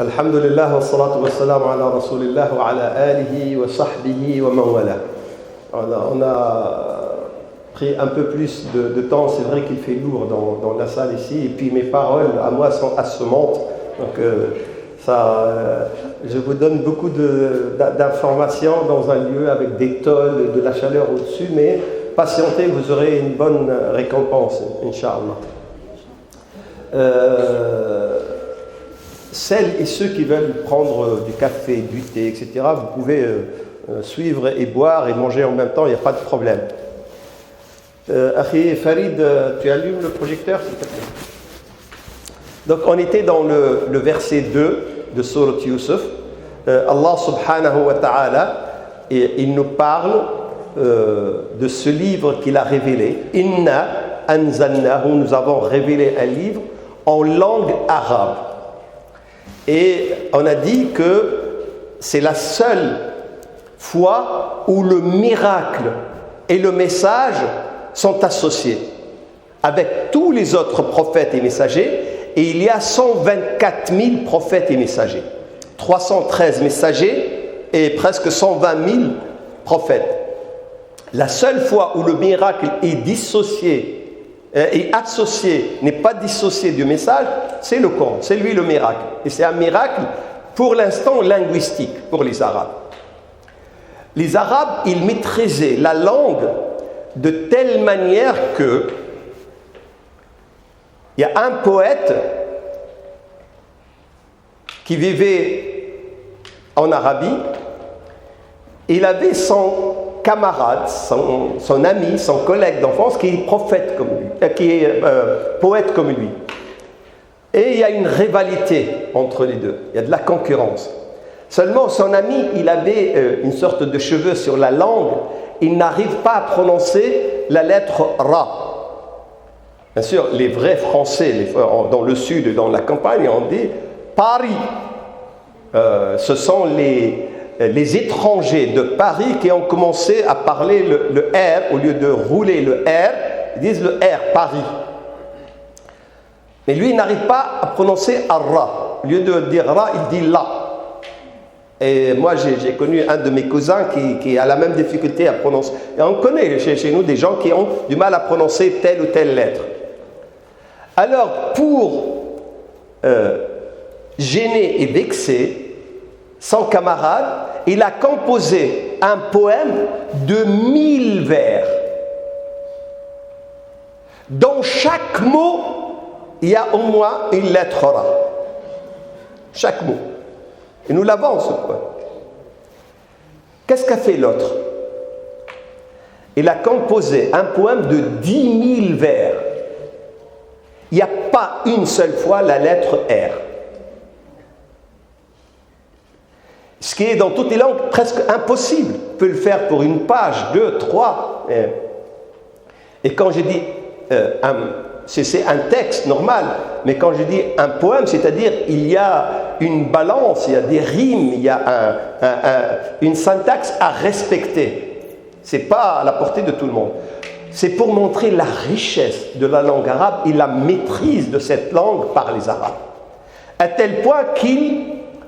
Alhamdulillah wa salatu wa salam ala rasulillah wa ala alihi wa sahbihi wa man wala. On a pris un peu plus de temps, c'est vrai qu'il fait lourd dans la salle ici, et puis mes paroles à moi sont assommante, donc je vous donne beaucoup d'informations dans un lieu avec des tôles, de la chaleur au-dessus, mais patientez, vous aurez une bonne récompense, Inch'Allah. Celles et ceux qui veulent prendre du café, du thé, etc., vous pouvez suivre et boire et manger en même temps, il n'y a pas de problème. Akhi Farid, tu allumes le projecteur, s'il te plaît. Donc on était dans le verset 2 de Sourate Yusuf. Allah subhanahu wa ta'ala, il nous parle de ce livre qu'il a révélé. Inna anzalnahu, nous avons révélé un livre en langue arabe. Et on a dit que c'est la seule fois où le miracle et le message sont associés avec tous les autres prophètes et messagers. Et il y a 124 000 prophètes et messagers, 313 messagers et presque 120 000 prophètes. La seule fois où le miracle est dissocié et associé, n'est pas dissocié du message, c'est le Coran, c'est lui le miracle. Et c'est un miracle, pour l'instant, linguistique pour les Arabes. Les Arabes, ils maîtrisaient la langue de telle manière que il y a un poète qui vivait en Arabie, il avait son camarade, son ami, son collègue d'enfance qui est prophète comme lui, qui est poète comme lui. Et il y a une rivalité entre les deux, il y a de la concurrence. Seulement son ami, il avait une sorte de cheveu sur la langue, il n'arrive pas à prononcer la lettre Ra. Bien sûr, les vrais Français, dans le sud et dans la campagne, on dit Paris. Ce sont les étrangers de Paris qui ont commencé à parler le R, au lieu de rouler le R, ils disent le R, Paris. Mais lui, il n'arrive pas à prononcer Ra. Au lieu de dire Ra, il dit La. Et moi, j'ai connu un de mes cousins qui a la même difficulté à prononcer. Et on connaît chez nous des gens qui ont du mal à prononcer telle ou telle lettre. Alors, pour gêner et vexer son camarade, il a composé un poème de 1000 vers. Dans chaque mot, il y a au moins une lettre Ra. Chaque mot. Et nous l'avons, ce poème. Qu'est-ce qu'a fait l'autre? Il a composé un poème de 10 000 vers. Il n'y a pas une seule fois la lettre R. Ce qui est dans toutes les langues presque impossible. On peut le faire pour une page, 2, 3. Et quand je dis c'est un texte normal, mais quand je dis un poème, c'est-à-dire il y a une balance, il y a des rimes, il y a une syntaxe à respecter. Ce n'est pas à la portée de tout le monde. C'est pour montrer la richesse de la langue arabe et la maîtrise de cette langue par les Arabes. À tel point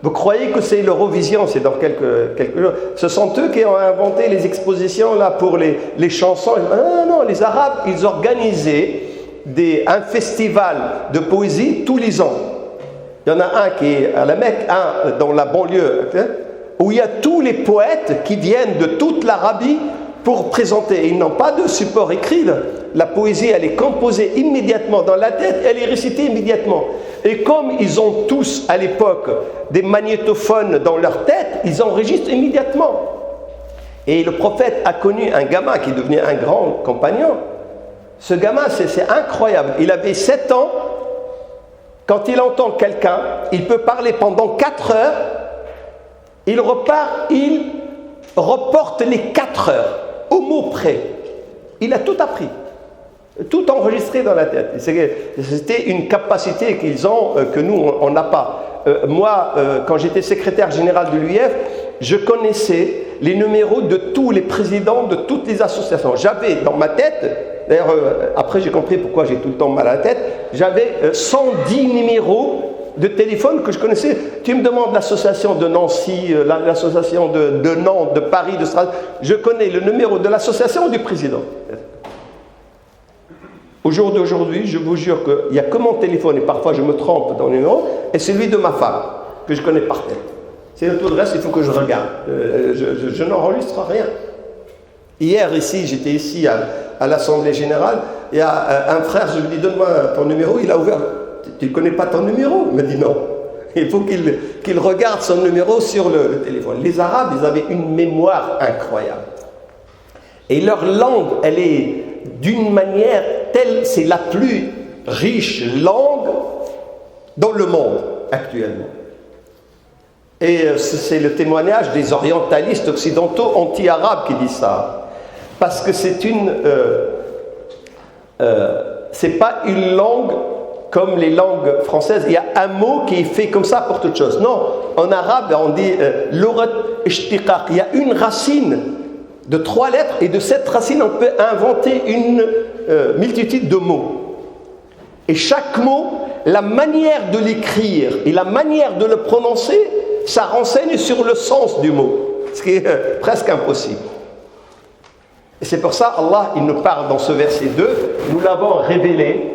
vous croyez que c'est l'Eurovision, c'est dans quelques jours. Ce sont eux qui ont inventé les expositions là pour les chansons. Non, les Arabes, ils organisaient un festival de poésie tous les ans. Il y en a un qui est à la Mecque, un dans la banlieue, où il y a tous les poètes qui viennent de toute l'Arabie pour présenter. Ils n'ont pas de support écrit. La poésie, elle est composée immédiatement dans la tête, elle est récitée immédiatement. Et comme ils ont tous, à l'époque, des magnétophones dans leur tête, ils enregistrent immédiatement. Et le prophète a connu un gamin qui est devenu un grand compagnon. Ce gamin, c'est incroyable. Il avait 7 ans. Quand il entend quelqu'un, il peut parler pendant 4 heures. Il reporte les 4 heures, au mot près. Il a tout appris. Tout enregistré dans la tête. C'était une capacité qu'ils ont que nous, on n'a pas. Moi, quand j'étais secrétaire général de l'UIF, je connaissais les numéros de tous les présidents de toutes les associations. J'avais dans ma tête, d'ailleurs après j'ai compris pourquoi j'ai tout le temps mal à la tête, j'avais 110 numéros de téléphone que je connaissais. Tu me demandes l'association de Nancy, l'association de Nantes, de Paris, de Strasbourg. Je connais le numéro de l'association du président. Au jour d'aujourd'hui, je vous jure qu'il n'y a que mon téléphone, et parfois je me trompe dans le numéro, et celui de ma femme, que je connais par tête. C'est tout le reste, il faut que je regarde. Je n'enregistre rien. Hier, j'étais ici à l'Assemblée Générale, il y a un frère, je lui dis, donne-moi ton numéro, il a ouvert. Tu ne connais pas ton numéro? Il m'a dit non. Il faut qu'il regarde son numéro sur le téléphone. Les Arabes, ils avaient une mémoire incroyable. Et leur langue, elle est d'une manière telle, c'est la plus riche langue dans le monde actuellement. Et c'est le témoignage des orientalistes occidentaux anti-arabes qui disent ça. Parce que c'est pas une langue comme les langues françaises. Il y a un mot qui est fait comme ça pour toute chose. Non, en arabe, on dit l'urat ishtiqaq. Il y a une racine de 3 lettres, et de cette racine, on peut inventer une multitude de mots. Et chaque mot, la manière de l'écrire et la manière de le prononcer, ça renseigne sur le sens du mot, ce qui est presque impossible. Et c'est pour ça, Allah, il nous parle dans ce verset 2, nous l'avons révélé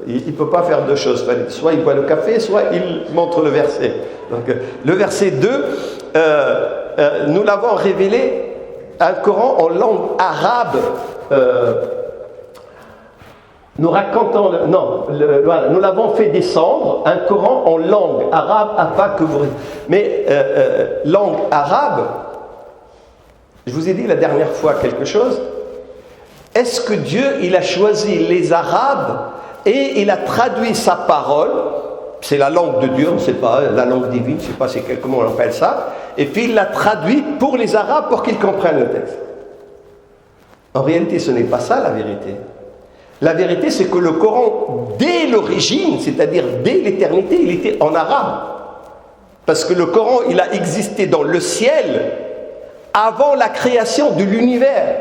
il ne peut pas faire deux choses, soit il boit le café, soit il montre le verset. Donc, le verset 2, nous l'avons révélé un Coran en langue arabe. Nous racontons, voilà, nous l'avons fait descendre, un Coran en langue arabe, afin que vous... Mais langue arabe, je vous ai dit la dernière fois quelque chose. Est-ce que Dieu, il a choisi les Arabes et il a traduit sa parole, c'est la langue de Dieu, on ne sait pas, la langue divine, je ne sais pas comment on appelle ça, et puis il l'a traduit pour les Arabes pour qu'ils comprennent le texte. En réalité, ce n'est pas ça la vérité. La vérité, c'est que le Coran, dès l'origine, c'est-à-dire dès l'éternité, il était en arabe. Parce que le Coran, il a existé dans le ciel avant la création de l'univers.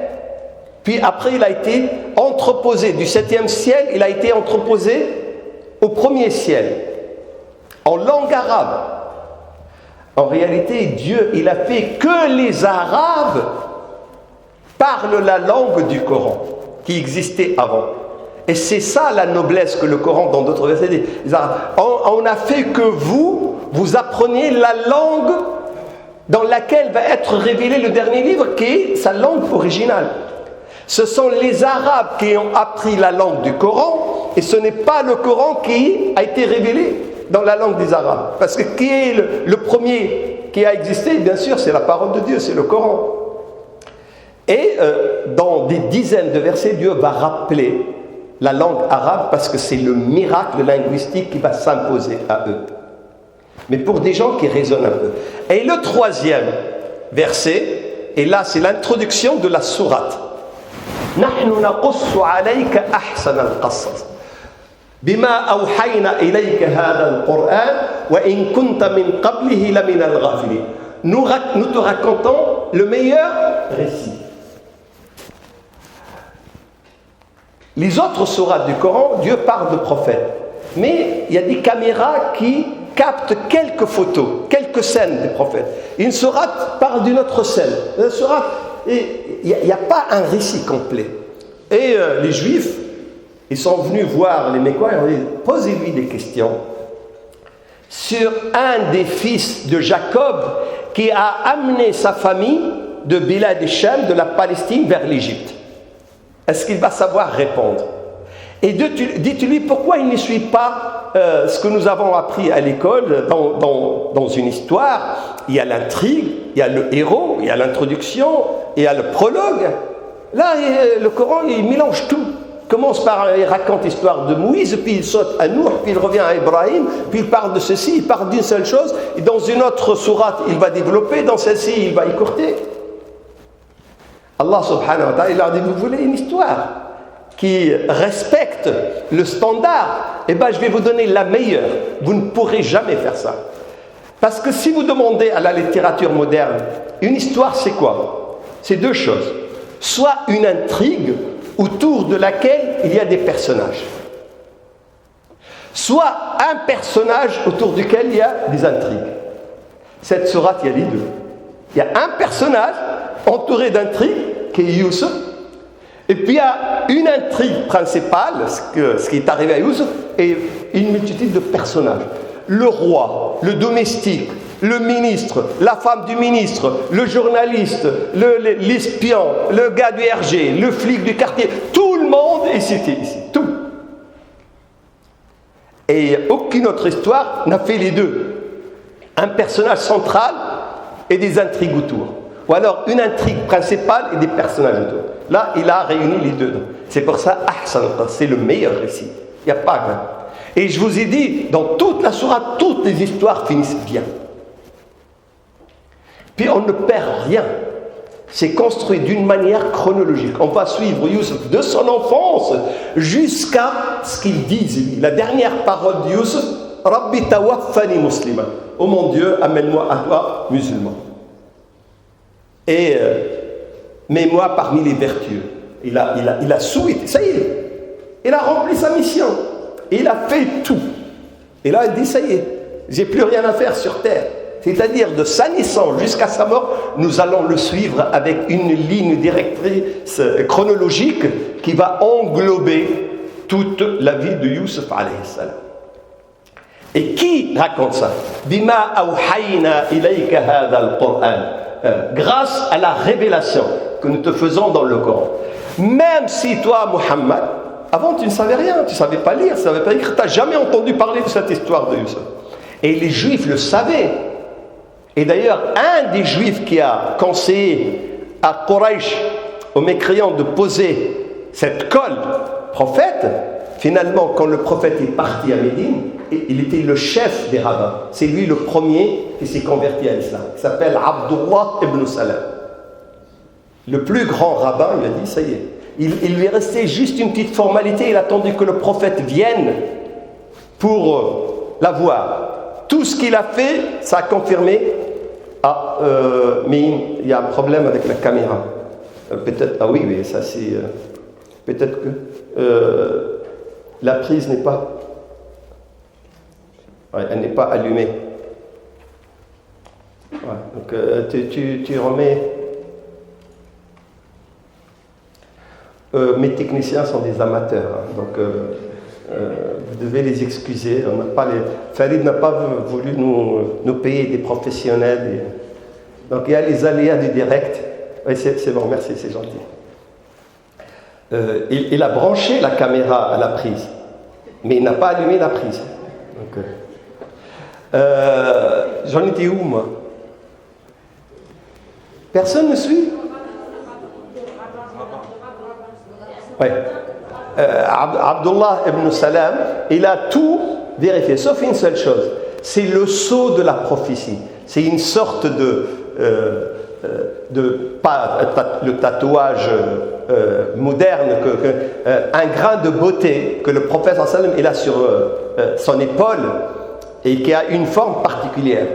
Puis après, il a été entreposé du 7e ciel, il a été entreposé au 1er ciel, en langue arabe. En réalité, Dieu, il a fait que les Arabes parlent la langue du Coran, qui existait avant. Et c'est ça la noblesse que le Coran, dans d'autres versets, dit. On a fait que vous appreniez la langue dans laquelle va être révélé le dernier livre, qui est sa langue originale. Ce sont les Arabes qui ont appris la langue du Coran, et ce n'est pas le Coran qui a été révélé dans la langue des Arabes. Parce que qui est le premier qui a existé? Bien sûr, c'est la parole de Dieu, c'est le Coran. Et dans des dizaines de versets, Dieu va rappeler la langue arabe parce que c'est le miracle linguistique qui va s'imposer à eux. Mais pour des gens qui raisonnent un peu. Et le 3e verset, et là c'est l'introduction de la sourate. نحن نقص عليك أحسن القصص بما أوحينا إليك هذا القرآن وإن كنت من قبله لمن الغافلين. Nous te racontons le meilleur récit. Les autres sourates du Coran, Dieu parle de prophètes. Mais il y a des caméras qui captent quelques photos, quelques scènes des prophètes. Une sourate parle d'une autre scène. Une sourate, il n'y a pas un récit complet. Et les Juifs, ils sont venus voir les Mécois et ont dit, posez-lui des questions sur un des fils de Jacob qui a amené sa famille de Bilad et Shem, de la Palestine, vers l'Égypte. Est-ce qu'il va savoir répondre? Et dites-lui pourquoi il ne suit pas ce que nous avons appris à l'école dans une histoire. Il y a l'intrigue, il y a le héros, il y a l'introduction, il y a le prologue. Là, le Coran, il mélange tout. Il commence par, il raconte l'histoire de Moïse, puis il saute à Nour, puis il revient à Ibrahim, puis il parle de ceci, il parle d'une seule chose, et dans une autre sourate, il va développer, dans celle-ci, il va écourter. Allah subhanahu wa ta'ala, il leur dit, vous voulez une histoire qui respecte le standard? Eh bien, je vais vous donner la meilleure. Vous ne pourrez jamais faire ça. Parce que si vous demandez à la littérature moderne, une histoire, c'est quoi? C'est deux choses. Soit une intrigue autour de laquelle il y a des personnages. soit un personnage autour duquel il y a des intrigues. Cette sourate, il y a les deux. Il y a un personnage entouré d'intrigues, qui est Youssef, et puis il y a une intrigue principale, ce qui est arrivé à Youssef, et une multitude de personnages. Le roi, le domestique, le ministre, la femme du ministre, le journaliste, l'espion, le gars du RG, le flic du quartier, tout le monde est cité ici, tout. Et aucune autre histoire n'a fait les deux. Un personnage central et des intrigues autour. Ou alors une intrigue principale et des personnages autour. Là, il a réuni les deux. C'est pour ça, c'est le meilleur récit. Il n'y a pas grave. Et je vous ai dit, dans toute la sourate, toutes les histoires finissent bien. Puis on ne perd rien. C'est construit d'une manière chronologique. On va suivre Youssef de son enfance jusqu'à ce qu'il dise. La dernière parole de Youssef, Rabbi tawaffani muslima. Oh mon Dieu, amène-moi à toi, musulman. Et mets-moi parmi les vertueux. Il a souhaité, ça y est, il a rempli sa mission. Il a fait tout. Et là, il dit, ça y est, j'ai plus rien à faire sur terre. C'est-à-dire, de sa naissance jusqu'à sa mort, nous allons le suivre avec une ligne directrice chronologique qui va englober toute la vie de Youssef alayhi salam. Et qui raconte ça? Bima awhayna ilayka hadha al-Qur'an. Grâce à la révélation que nous te faisons dans le Coran. Même si toi, Muhammad, avant tu ne savais rien, tu ne savais pas lire, tu ne savais pas écrire, tu n'as jamais entendu parler de cette histoire de Youssef. Et les Juifs le savaient. Et d'ailleurs, un des Juifs qui a conseillé à Quraysh, aux mécréants, de poser cette colle prophète, finalement, quand le prophète est parti à Médine, il était le chef des rabbins. C'est lui le premier qui s'est converti à l'islam. Il s'appelle Abdullah ibn Salam. Le plus grand rabbin, il a dit, ça y est. Il lui est resté juste une petite formalité, il a attendu que le prophète vienne pour l'avoir. Tout ce qu'il a fait, ça a confirmé. Mais il y a un problème avec la caméra. Peut-être, oui, ça c'est... peut-être que la prise n'est pas... Ouais, elle n'est pas allumée. Ouais, donc tu remets... mes techniciens sont des amateurs, hein, donc vous devez les excuser. On n'a pas Farid n'a pas voulu nous payer des professionnels. Donc il y a les aléas du direct. Oui, c'est bon, merci, c'est gentil. Il a branché la caméra à la prise, mais il n'a pas allumé la prise. Donc, j'en étais où, moi? Personne ne suit? Oui. Abdullah ibn Salam, il a tout vérifié, sauf une seule chose. C'est le sceau de la prophétie. C'est une sorte le tatouage moderne, un grain de beauté que le prophète sallam il a sur son épaule et qui a une forme particulière.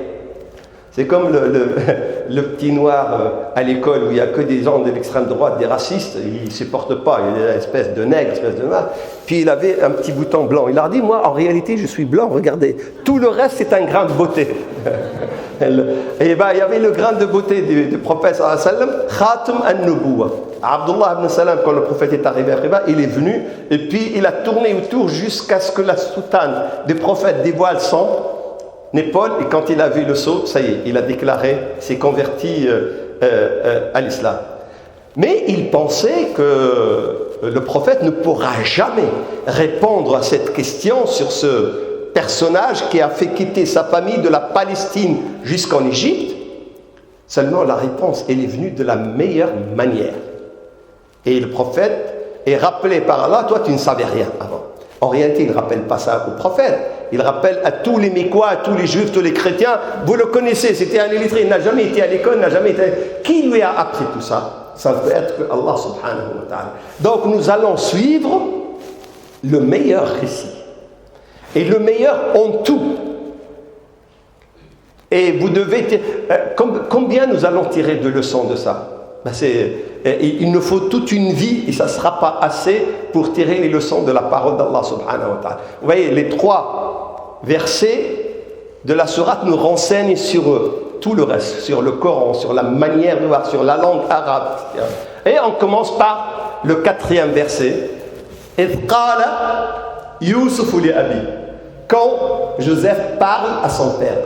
C'est comme le petit noir à l'école où il n'y a que des gens de l'extrême droite, des racistes, il ne supporte pas, il est une espèce de nègre, espèce de noir. Puis il avait un petit bouton blanc. Il leur dit, moi en réalité je suis blanc, regardez. Tout le reste c'est un grain de beauté. Et ben, il y avait le grain de beauté du prophète sallam, Khatam an-Nubuwah. Abdullah ibn Salam, quand le prophète est arrivé à Khiba, il est venu et puis il a tourné autour jusqu'à ce que la soutane du prophète dévoile son épaule, et quand il a vu le sceau, ça y est, il a déclaré, s'est converti à l'islam. Mais il pensait que le prophète ne pourra jamais répondre à cette question sur ce personnage qui a fait quitter sa famille de la Palestine jusqu'en Égypte. Seulement la réponse, elle est venue de la meilleure manière. Et le prophète est rappelé par Allah, toi tu ne savais rien avant. En réalité, il ne rappelle pas ça au prophète. Il rappelle à tous les Mécois, à tous les Juifs, tous les chrétiens. Vous le connaissez, c'était un illettré, il n'a jamais été à l'école, n'a jamais été... Qui lui a appris tout ça? Ça ne peut être que Allah subhanahu wa ta'ala. Donc nous allons suivre le meilleur récit. Et le meilleur en tout. Et vous devez... combien nous allons tirer de leçons de ça? il nous faut toute une vie et ça ne sera pas assez pour tirer les leçons de la parole d'Allah subhanahu wa ta'ala. Vous voyez, les 3 versets de la sourate nous renseignent sur tout le reste, sur le Coran, sur la manière de voir, sur la langue arabe, etc. Et on commence par le 4e verset. إِذْ قَالَ يُوسُفُ لِأَبِيهِ. Quand Joseph parle à son père.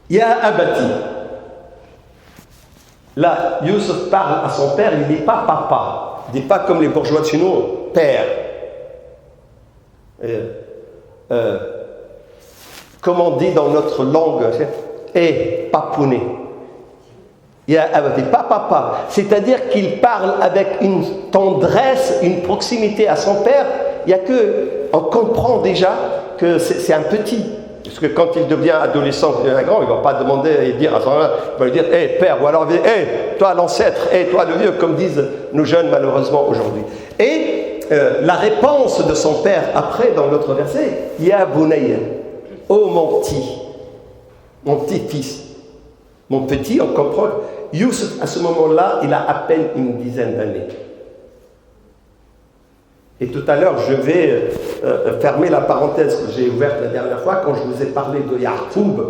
Ya abati. Là, Youssef parle à son père, il ne dit pas papa. Il ne dit pas comme les bourgeois de chez nous, père. Comme on dit dans notre langue, papouné. Ya abati, pas papa. C'est-à-dire qu'il parle avec une tendresse, une proximité à son père. Il y a que, on comprend déjà que c'est un petit. Parce que quand il devient adolescent, il devient grand, il ne va pas demander et dire à son père, il va lui dire père, ou alors toi l'ancêtre, toi le vieux, comme disent nos jeunes malheureusement aujourd'hui. Et la réponse de son père après dans l'autre verset, Ya bunayya, oh mon petit-fils, mon petit, on comprend. Youssef à ce moment-là, il a à peine une dizaine d'années. Et tout à l'heure, je vais fermer la parenthèse que j'ai ouverte la dernière fois quand je vous ai parlé de Ya'qub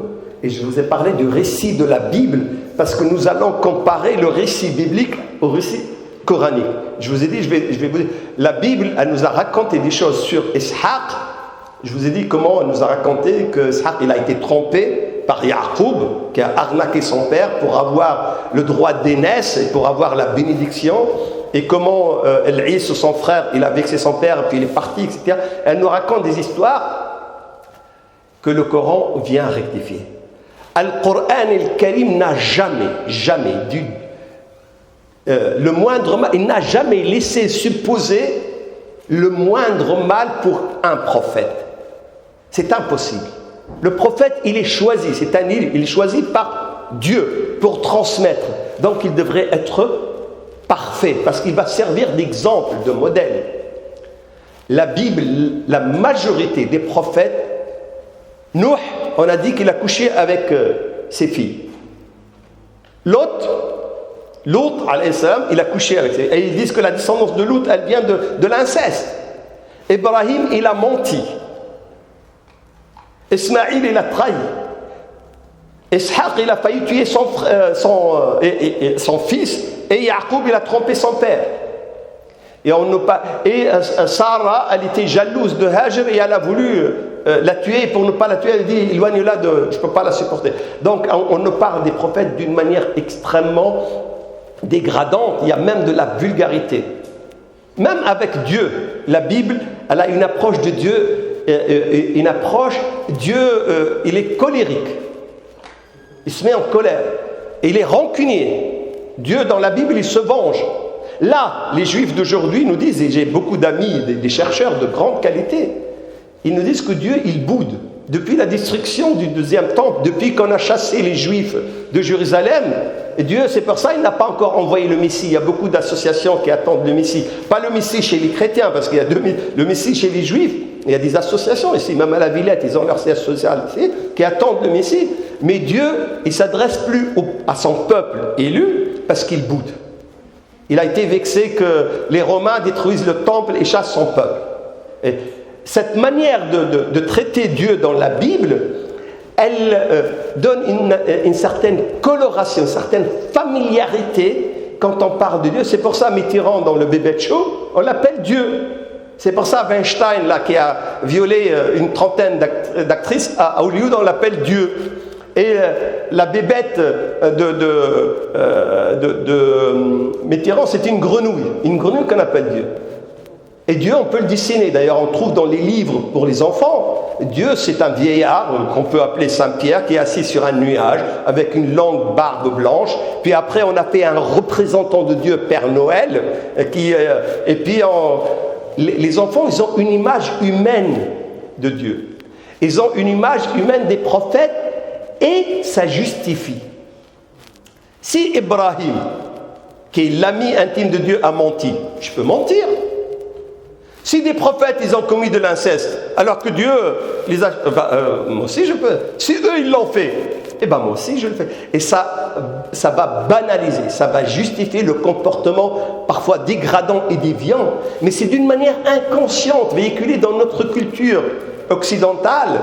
et je vous ai parlé du récit de la Bible parce que nous allons comparer le récit biblique au récit coranique. Je vous ai dit, je vais vous dire, la Bible, elle nous a raconté des choses sur Ishaq. Je vous ai dit comment elle nous a raconté que Ishaq, il a été trompé par Ya'qub qui a arnaqué son père pour avoir le droit d'aînesse et pour avoir la bénédiction. Et comment El-Is, son frère, il a vexé son père, et puis il est parti, etc. Elle nous raconte des histoires que le Coran vient rectifier. Al-Qur'an al-Karim n'a jamais dû... le moindre mal, il n'a jamais laissé supposer le moindre mal pour un prophète. C'est impossible. Le prophète, il est choisi, il est choisi par Dieu pour transmettre. Donc il devrait être parfait, parce qu'il va servir d'exemple, de modèle. La Bible, la majorité des prophètes, Nuh, on a dit qu'il a couché avec ses filles. Lot, alayhi salam, il a couché avec ses filles. Et ils disent que la descendance de Lot, elle vient de l'inceste. Ibrahim, il a menti. Ismaïl, il a trahi. Ishaq, il a failli tuer son fils. Et Ya'qub, il a trompé son père. Et Sarah, elle était jalouse de Hajar et elle a voulu la tuer. Pour ne pas la tuer, elle dit, éloigne-la, je ne peux pas la supporter. Donc on nous parle des prophètes d'une manière extrêmement dégradante. Il y a même de la vulgarité. Même avec Dieu, la Bible, elle a une approche de Dieu, Dieu, il est colérique. Il se met en colère. Et il est rancunier. Dieu, dans la Bible, il se venge. Là, les Juifs d'aujourd'hui nous disent, et j'ai beaucoup d'amis, des chercheurs de grande qualité, ils nous disent que Dieu, il boude. Depuis la destruction du deuxième temple, depuis qu'on a chassé les Juifs de Jérusalem, et Dieu, c'est pour ça qu'il n'a pas encore envoyé le Messie. Il y a beaucoup d'associations qui attendent le Messie. Pas le Messie chez les chrétiens, parce qu'il y a le Messie chez les Juifs. Il y a des associations ici, même à la Villette, ils ont leur siège social ici, qui attendent le Messie. Mais Dieu, il ne s'adresse plus à son peuple élu, parce qu'il boude. Il a été vexé que les Romains détruisent le temple et chassent son peuple. Et cette manière de traiter Dieu dans la Bible, elle donne une certaine coloration, une certaine familiarité quand on parle de Dieu. C'est pour ça Mitterrand, dans le Bébé Show, on l'appelle Dieu. C'est pour ça Weinstein, là, qui a violé une trentaine d'actrices, à Hollywood, on l'appelle Dieu. Et la bébête de Mitterrand, c'est une grenouille qu'on appelle Dieu. Et Dieu, on peut le dessiner. D'ailleurs, on trouve dans les livres pour les enfants, Dieu, c'est un vieillard qu'on peut appeler Saint-Pierre, qui est assis sur un nuage avec une longue barbe blanche. Puis après, on a fait un représentant de Dieu, Père Noël, et puis les enfants, ils ont une image humaine de Dieu. Ils ont une image humaine des prophètes. Et ça justifie. Si Ibrahim, qui est l'ami intime de Dieu, a menti, je peux mentir. Si des prophètes, ils ont commis de l'inceste, alors que Dieu les a... moi aussi je peux. Si eux, ils l'ont fait, eh ben moi aussi je le fais. Et ça va banaliser, ça va justifier le comportement parfois dégradant et déviant, mais c'est d'une manière inconsciente, véhiculée dans notre culture occidentale,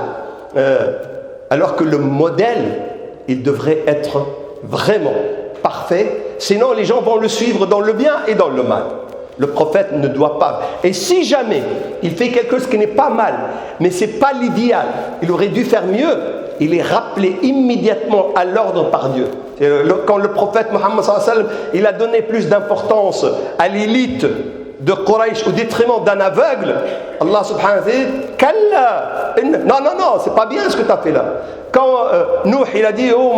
alors que le modèle, il devrait être vraiment parfait, sinon les gens vont le suivre dans le bien et dans le mal. Le prophète ne doit pas. Et si jamais il fait quelque chose qui n'est pas mal, mais ce n'est pas l'idéal, il aurait dû faire mieux, il est rappelé immédiatement à l'ordre par Dieu. Quand le prophète Mohammed sallallahu alayhi wa sallam, il a donné plus d'importance à l'élite de Quraysh au détriment d'un aveugle, Allah subhanahu wa ta'ala dit non, c'est pas bien ce que tu as fait là. Quand Nuh il a dit oh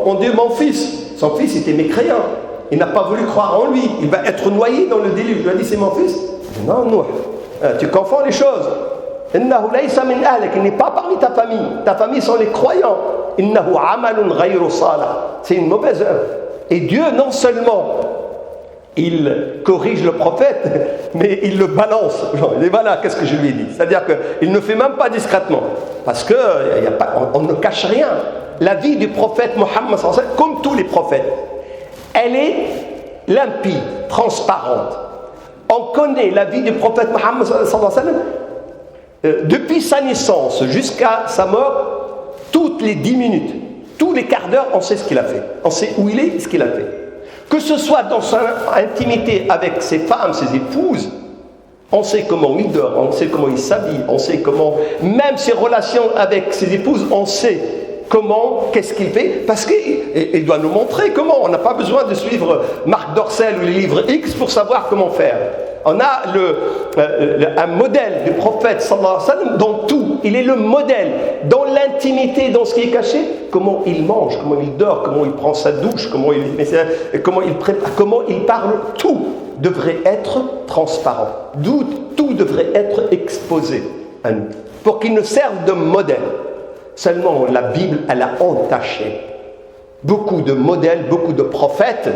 mon Dieu, mon fils, son fils était mécréant, il n'a pas voulu croire en lui, il va être noyé dans le déluge. Il lui a dit c'est mon fils. Non, Nuh, tu confonds les choses. Innahu laysa min ahlak, il n'est pas parmi ta famille. Ta famille sont les croyants. Innahu amalun ghayru salih. C'est une mauvaise œuvre. Et Dieu non seulement il corrige le prophète, mais il le balance. Et voilà, qu'est-ce que je lui ai dit. C'est-à-dire qu'il ne fait même pas discrètement. Parce qu'on ne cache rien. La vie du prophète Mohammed, comme tous les prophètes, elle est limpide, transparente. On connaît la vie du prophète Mohammed depuis sa naissance jusqu'à sa mort, toutes les 10 minutes, tous les quarts d'heure, on sait ce qu'il a fait. On sait où il est et ce qu'il a fait. Que ce soit dans son intimité avec ses femmes, ses épouses, on sait comment il dort, on sait comment il s'habille, on sait comment, même ses relations avec ses épouses, on sait comment, qu'est-ce qu'il fait, parce qu'il doit nous montrer comment. On n'a pas besoin de suivre Marc Dorcel ou les livres X pour savoir comment faire. On a un modèle du prophète sallallahu alayhi wa sallam dans tout. Il est le modèle dans l'intimité, dans ce qui est caché. Comment il mange, comment il dort, comment il prend sa douche, comment il prépare, comment il parle. Tout devrait être transparent. Tout devrait être exposé à nous pour qu'il nous serve de modèle. Seulement la Bible, elle a entaché beaucoup de modèles, beaucoup de prophètes.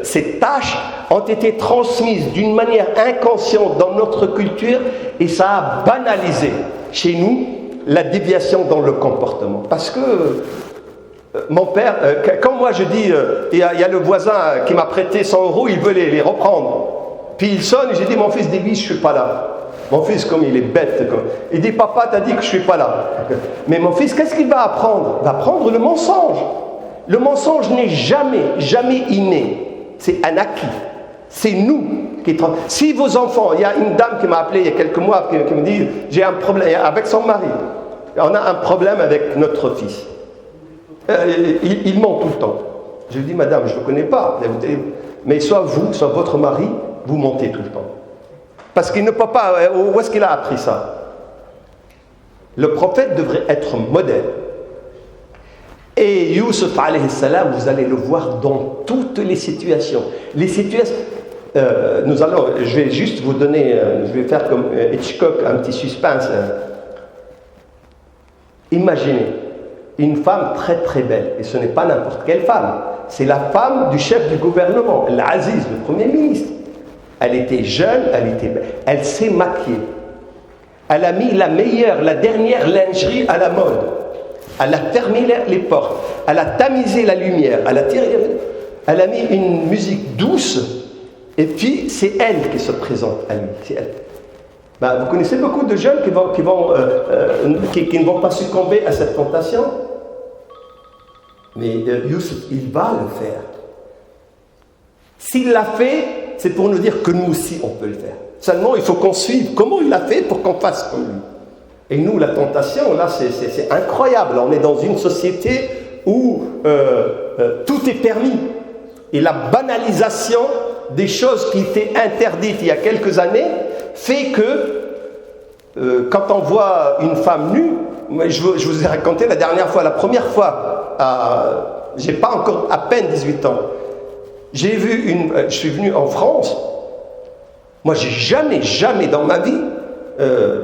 Ces tâches ont été transmises d'une manière inconsciente dans notre culture et ça a banalisé chez nous la déviation dans le comportement. Parce que mon père, quand moi je dis, il y a le voisin qui m'a prêté 100 €, il veut les reprendre. Puis il sonne, j'ai dit mon fils dévie, je ne suis pas là. Mon fils, comme il est bête, il dit papa, t'as dit que je ne suis pas là. Mais mon fils, qu'est-ce qu'il va apprendre? Il va apprendre le mensonge. Le mensonge n'est jamais inné. C'est un acquis. C'est nous qui... Si vos enfants... Il y a une dame qui m'a appelé il y a quelques mois qui me dit j'ai un problème avec son mari. On a un problème avec notre fils. Il ment tout le temps. Je lui dis madame, je ne le connais pas. Mais soit vous, soit votre mari, vous mentez tout le temps. Parce qu'il ne peut pas... Où est-ce qu'il a appris ça? Le prophète devrait être modèle. Et Youssef alayhi salam, vous allez le voir dans toutes les situations. Les situations... je vais juste vous donner... je vais faire comme Hitchcock, un petit suspense. Imaginez une femme très très belle. Et ce n'est pas n'importe quelle femme. C'est la femme du chef du gouvernement, l'Aziz, le Premier ministre. Elle était jeune, elle était belle. Elle s'est maquillée. Elle a mis la dernière lingerie à la mode. Elle a fermé les portes. Elle a tamisé la lumière. Elle a mis une musique douce. Et puis, c'est elle qui se présente à lui. C'est elle. Vous connaissez beaucoup de jeunes qui ne vont pas succomber à cette tentation. Mais Youssef, il va le faire. S'il l'a fait, c'est pour nous dire que nous aussi, on peut le faire. Seulement, il faut qu'on suive comment il l'a fait pour qu'on fasse comme lui. Et nous, la tentation, là, c'est incroyable. On est dans une société où tout est permis. Et la banalisation des choses qui étaient interdites il y a quelques années fait que quand on voit une femme nue, je vous ai raconté la dernière fois, la première fois, j'ai pas encore à peine 18 ans, j'ai vu je suis venu en France. Moi, j'ai jamais dans ma vie,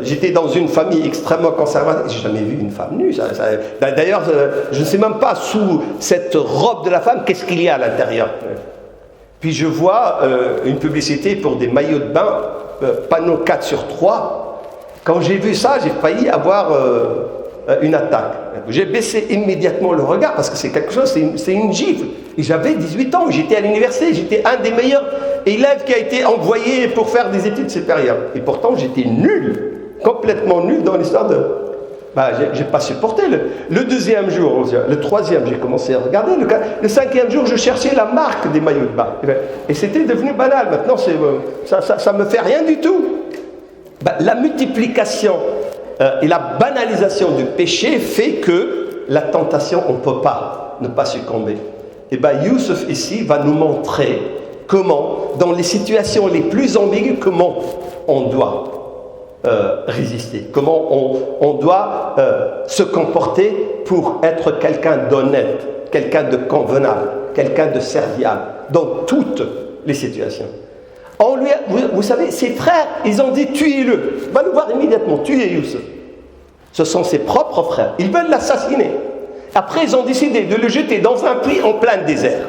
j'étais dans une famille extrêmement conservatrice, j'ai jamais vu une femme nue. D'ailleurs, je ne sais même pas sous cette robe de la femme, qu'est-ce qu'il y a à l'intérieur. Puis je vois une publicité pour des maillots de bain, panneau 4/3. Quand j'ai vu ça, j'ai failli avoir une attaque. J'ai baissé immédiatement le regard parce que c'est quelque chose, c'est une gifle. Et j'avais 18 ans, j'étais à l'université, j'étais un des meilleurs élèves qui a été envoyé pour faire des études supérieures. Et pourtant, j'étais nul, complètement nul dans l'histoire de... j'ai pas supporté. Le deuxième jour, le troisième, j'ai commencé à regarder. Le cinquième jour, je cherchais la marque des maillots de bain. Et c'était devenu banal. Maintenant, ça me fait rien du tout. La multiplication et la banalisation du péché fait que la tentation, on ne peut pas ne pas succomber. Et Youssef ici va nous montrer comment, dans les situations les plus ambiguës, comment on doit résister, comment on doit se comporter pour être quelqu'un d'honnête, quelqu'un de convenable, quelqu'un de serviable, dans toutes les situations. Vous savez, ses frères, ils ont dit tuez-le. Va le voir immédiatement, tuez Youssef. Ce sont ses propres frères. Ils veulent l'assassiner. Après, ils ont décidé de le jeter dans un puits en plein désert.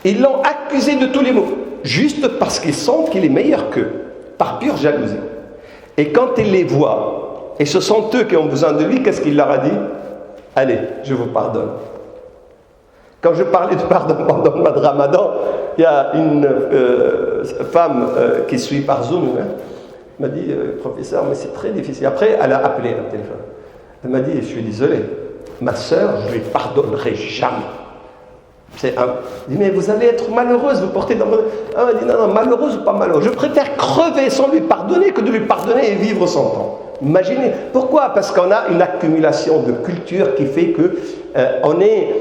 Ils l'ont accusé de tous les maux, juste parce qu'ils sentent qu'il est meilleur qu'eux, par pure jalousie. Et quand ils les voient, et ce sont eux qui ont besoin de lui, qu'est-ce qu'il leur a dit? Allez, je vous pardonne. Quand je parlais de pardon pendant le mois de Ramadan, il y a une femme qui suit par Zoom, elle m'a dit, professeur, mais c'est très difficile. Après, elle a appelé le téléphone. Elle m'a dit, je suis désolé, ma sœur, je ne lui pardonnerai jamais. Je dis, mais vous allez être malheureuse, vous portez dans votre... Elle dit, non, malheureuse ou pas malheureuse, je préfère crever sans lui pardonner que de lui pardonner et vivre son temps. Imaginez, pourquoi? Parce qu'on a une accumulation de culture qui fait que on est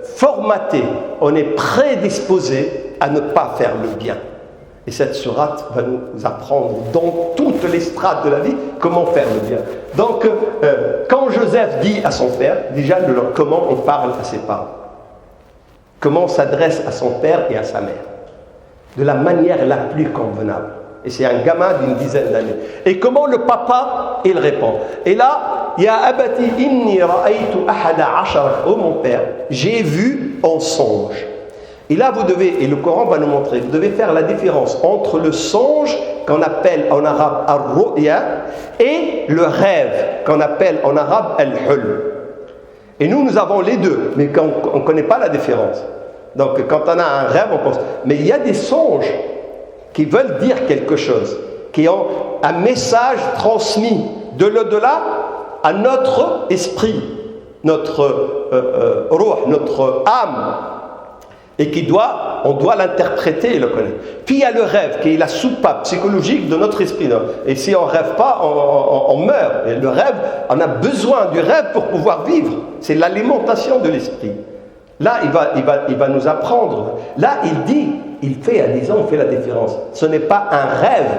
formaté, on est prédisposé à ne pas faire le bien. Et cette sourate va nous apprendre dans toutes les strates de la vie comment faire le bien. Donc, quand Joseph dit à son père, déjà comment on parle à ses parents, comment on s'adresse à son père et à sa mère, de la manière la plus convenable. Et c'est un gamin d'une dizaine d'années. Et comment le papa, il répond. Et là, ya abati inni ra'aytu ahada ashara, oh mon père, j'ai vu en songe. Et là, vous devez, et le Coran va nous montrer, vous devez faire la différence entre le songe, qu'on appelle en arabe ar-ru'ya, et le rêve, qu'on appelle en arabe al-hulm. Et nous avons les deux, mais on ne connaît pas la différence. Donc, quand on a un rêve, on pense. Mais il y a des songes qui veulent dire quelque chose, qui ont un message transmis de l'au-delà à notre esprit, notre ruh, notre âme, et on doit l'interpréter et le connaître. Puis il y a le rêve, qui est la soupape psychologique de notre esprit. Et si on ne rêve pas, on meurt. Et le rêve, on a besoin du rêve pour pouvoir vivre. C'est l'alimentation de l'esprit. Là, il va nous apprendre. Là, il fait la différence. Ce n'est pas un rêve,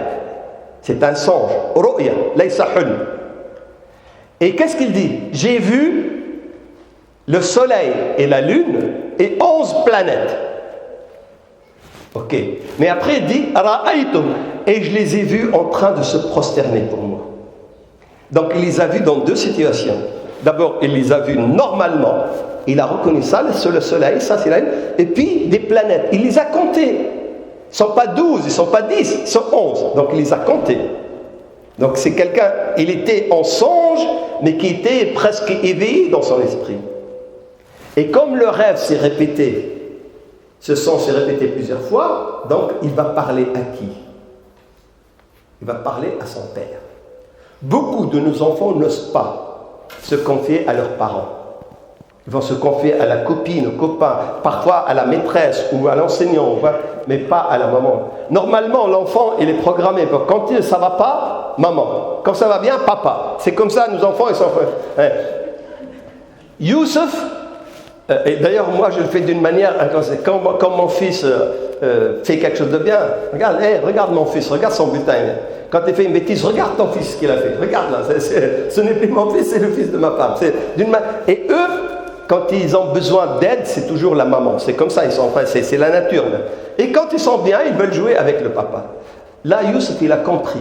c'est un songe. Ru'ya, laysa hulm. Et qu'est-ce qu'il dit? J'ai vu le soleil et la lune et 11 planètes. Ok. Mais après, il dit Ra'aytum, et je les ai vus en train de se prosterner pour moi. Donc, il les a vus dans deux situations. D'abord, il les a vus normalement. Il a reconnu ça, le soleil, ça c'est la lune, et puis des planètes. Il les a comptées. Ils ne sont pas 12, ils ne sont pas 10, ils sont 11. Donc il les a comptés. Donc c'est quelqu'un, il était en songe, mais qui était presque éveillé dans son esprit. Et comme le rêve s'est répété, ce son s'est répété plusieurs fois, donc il va parler à qui? Il va parler à son père. Beaucoup de nos enfants n'osent pas se confier à leurs parents. Ils vont se confier à la copine, au copain, parfois à la maîtresse ou à l'enseignant, mais pas à la maman. Normalement, l'enfant, il est programmé pour quand ça ne va pas, maman. Quand ça va bien, papa. C'est comme ça, nos enfants, ils sont... Youssef, et d'ailleurs, moi, je le fais d'une manière... Quand mon fils fait quelque chose de bien, regarde mon fils, regarde son bulletin. Quand il fait une bêtise, regarde ton fils, ce qu'il a fait. Regarde là, ce n'est plus mon fils, c'est le fils de ma femme. Et eux, quand ils ont besoin d'aide, c'est toujours la maman. C'est comme ça, c'est la nature. Et quand ils sont bien, ils veulent jouer avec le papa. Là, Youssef, il a compris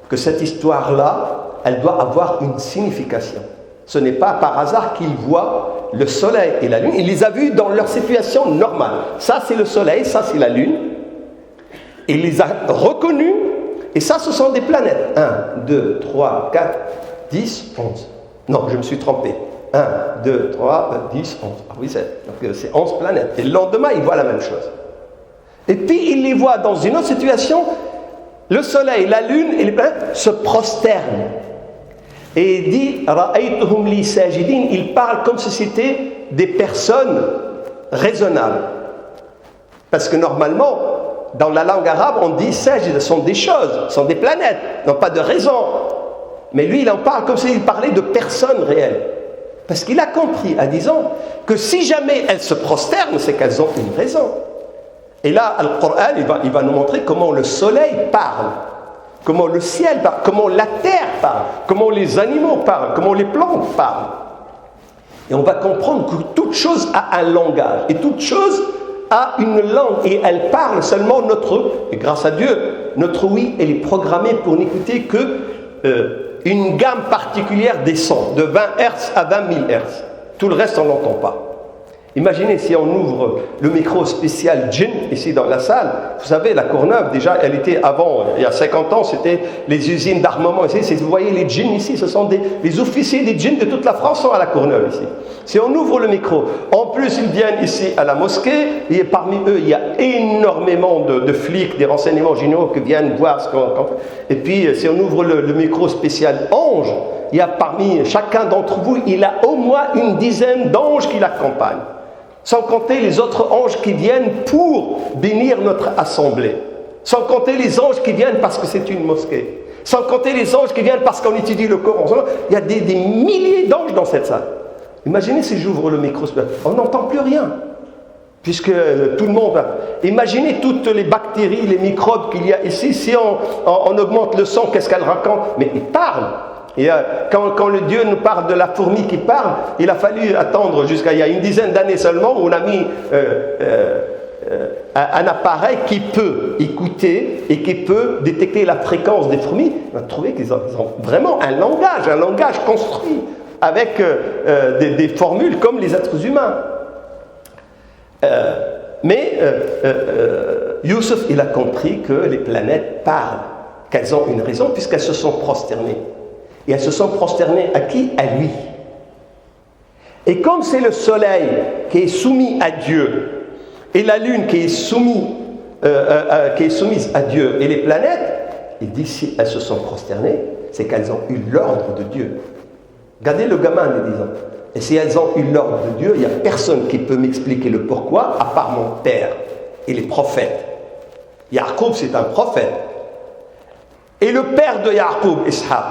que cette histoire-là, elle doit avoir une signification. Ce n'est pas par hasard qu'il voit le soleil et la lune. Il les a vus dans leur situation normale. Ça, c'est le soleil, ça, c'est la lune. Il les a reconnus. Et ça, ce sont des planètes. 1, 2, 3, 4. 10, 11. Non, je me suis trompé. 1, 2, 3, 10, 11. Ah oui, c'est 11 planètes. Et le lendemain, il voit la même chose. Et puis, il les voit dans une autre situation. Le soleil, la lune et les planètes se prosternent. Et il dit, Ra'aytuhum li sajidin, il parle comme si c'était des personnes raisonnables. Parce que normalement, dans la langue arabe, on dit sajid, ce sont des choses, ce sont des planètes, non pas de raison. Mais lui, il en parle comme s'il parlait de personnes réelles. Parce qu'il a compris, à 10 ans, que si jamais elles se prosternent, c'est qu'elles ont une raison. Et là, le Coran, il va nous montrer comment le soleil parle, comment le ciel parle, comment la terre parle, comment les animaux parlent, comment les plantes parlent. Et on va comprendre que toute chose a un langage, et toute chose a une langue, et elle parle seulement et grâce à Dieu, notre oui, elle est programmée pour n'écouter que une gamme particulière des sons, de 20 Hz à 20 000 Hz. Tout le reste, on ne l'entend pas. Imaginez si on ouvre le micro spécial djinn ici dans la salle. Vous savez, la Courneuve, déjà, elle était avant, il y a 50 ans, c'était les usines d'armement ici. Vous voyez les djinns ici, ce sont les officiers des djinns de toute la France sont à la Courneuve ici. Si on ouvre le micro, en plus ils viennent ici à la mosquée, et parmi eux, il y a énormément de flics, des renseignements généraux qui viennent voir ce qu'on fait. Et puis, si on ouvre le micro spécial ange, il y a parmi chacun d'entre vous, il a au moins une dizaine d'anges qui l'accompagnent. Sans compter les autres anges qui viennent pour bénir notre assemblée. Sans compter les anges qui viennent parce que c'est une mosquée. Sans compter les anges qui viennent parce qu'on étudie le Coran. Il y a des milliers d'anges dans cette salle. Imaginez si j'ouvre le micro, on n'entend plus rien. Puisque tout le monde... Imaginez toutes les bactéries, les microbes qu'il y a ici. Si on augmente le son, qu'est-ce qu'elle raconte? Mais ils parlent. Et quand le Dieu nous parle de la fourmi qui parle, il a fallu attendre jusqu'à il y a une dizaine d'années seulement où on a mis un appareil qui peut écouter et qui peut détecter la fréquence des fourmis. On a trouvé qu'ils ont vraiment un langage construit avec des formules comme les êtres humains. Mais Youssef, il a compris que les planètes parlent, qu'elles ont une raison puisqu'elles se sont prosternées. Et elles se sont prosternées à qui? À lui. Et comme c'est le soleil qui est soumis à Dieu, et la lune qui est soumise à Dieu, et les planètes, il dit si elles se sont prosternées, c'est qu'elles ont eu l'ordre de Dieu. Regardez le gamin de 10 ans. Et si elles ont eu l'ordre de Dieu, il n'y a personne qui peut m'expliquer le pourquoi, à part mon père et les prophètes. Yaaqub, c'est un prophète. Et le père de Yaaqub, Ishaq,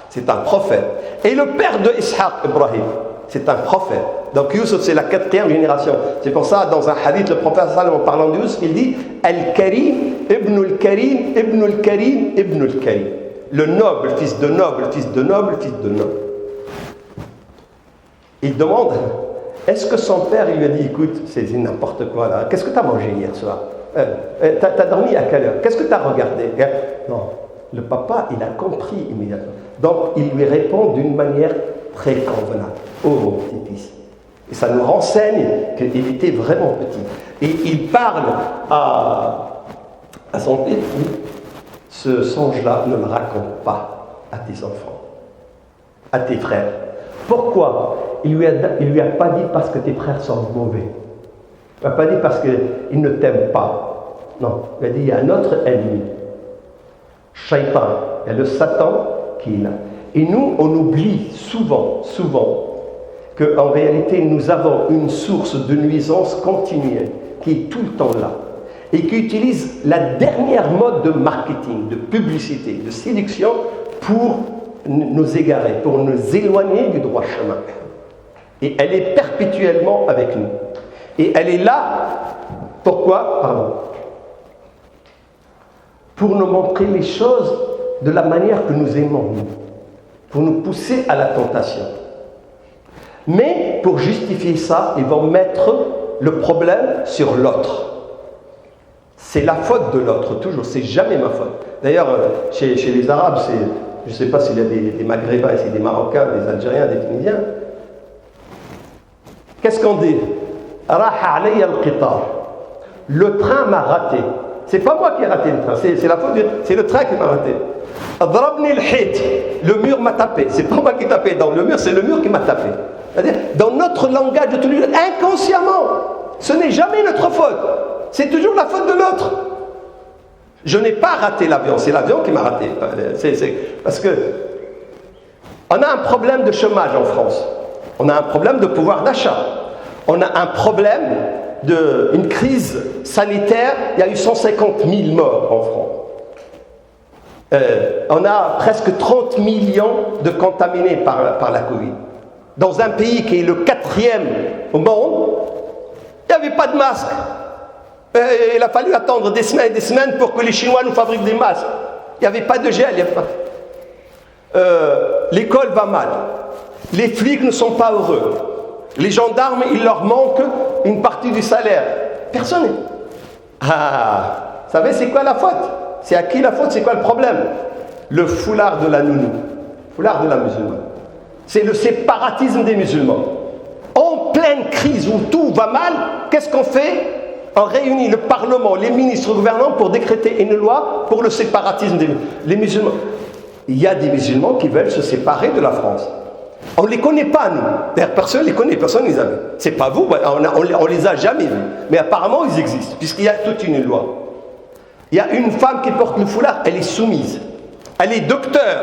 c'est un prophète. Et le père de Ishaq, Ibrahim, c'est un prophète. Donc Youssef, c'est la 4e génération. C'est pour ça, dans un hadith, le prophète, en parlant de Youssef, il dit Al-Karim, Ibn al-Karim, Ibn al-Karim, Ibn al-Karim. Le noble, fils de noble, fils de noble, fils de noble. Il demande, est-ce que son père, il lui a dit, écoute, c'est n'importe quoi là, qu'est-ce que tu as mangé hier soir? T'as dormi à quelle heure? Qu'est-ce que tu as regardé? Non, le papa, il a compris immédiatement. Donc, il lui répond d'une manière très convenable. Oh, mon petit-fils. Et ça nous renseigne qu'il était vraiment petit. Et il parle à son fils, ce songe-là, ne le raconte pas à tes enfants, à tes frères. Pourquoi? Il lui a pas dit parce que tes frères sont mauvais. Il n'a pas dit parce qu'ils ne t'aiment pas. Non, il a dit il y a un autre ennemi. Shaitan, il y a le Satan qui est là. Et nous, on oublie souvent, qu'en réalité, nous avons une source de nuisance continuelle qui est tout le temps là et qui utilise la dernière mode de marketing, de publicité, de séduction pour nous égarer, pour nous éloigner du droit chemin. Et elle est perpétuellement avec nous. Et elle est là, pourquoi? Pour nous montrer les choses de la manière que nous aimons, nous. Pour nous pousser à la tentation. Mais pour justifier ça, ils vont mettre le problème sur l'autre. C'est la faute de l'autre, toujours, c'est jamais ma faute. D'ailleurs, chez les Arabes, je ne sais pas s'il y a des Maghrébins ici, des Marocains, des Algériens, des Tunisiens. Qu'est-ce qu'on dit? Raha alayya al-qitar. Le train m'a raté. C'est pas moi qui ai raté le train, c'est la faute c'est le train qui m'a raté. Adrabni al-hit. Le mur m'a tapé. C'est pas moi qui ai tapé dans le mur, c'est le mur qui m'a tapé. C'est-à-dire, dans notre langage de tous les jours, inconsciemment, ce n'est jamais notre faute. C'est toujours la faute de l'autre. Je n'ai pas raté l'avion, c'est l'avion qui m'a raté. Parce que on a un problème de chômage en France. On a un problème de pouvoir d'achat. On a un problème une crise sanitaire. Il y a eu 150 000 morts en France. On a presque 30 millions de contaminés par la Covid. Dans un pays qui est le 4e au monde, il n'y avait pas de masque. Il a fallu attendre des semaines et des semaines pour que les Chinois nous fabriquent des masques. Il n'y avait pas de gel. L'école va mal. Les flics ne sont pas heureux. Les gendarmes, il leur manque une partie du salaire. Personne n'est. Ah, vous savez, c'est quoi la faute? C'est à qui la faute? C'est quoi le problème? Le foulard de la nounou. Foulard de la musulmane. C'est le séparatisme des musulmans. En pleine crise où tout va mal, qu'est-ce qu'on fait? On réunit le Parlement, les ministres, le gouvernement pour décréter une loi pour le séparatisme des musulmans. Il y a des musulmans qui veulent se séparer de la France. On ne les connaît pas, nous. D'ailleurs, personne ne les connaît, personne ne les a vus. C'est pas vous, on les a jamais vus. Mais apparemment, ils existent, puisqu'il y a toute une loi. Il y a une femme qui porte le foulard, elle est soumise. Elle est docteur.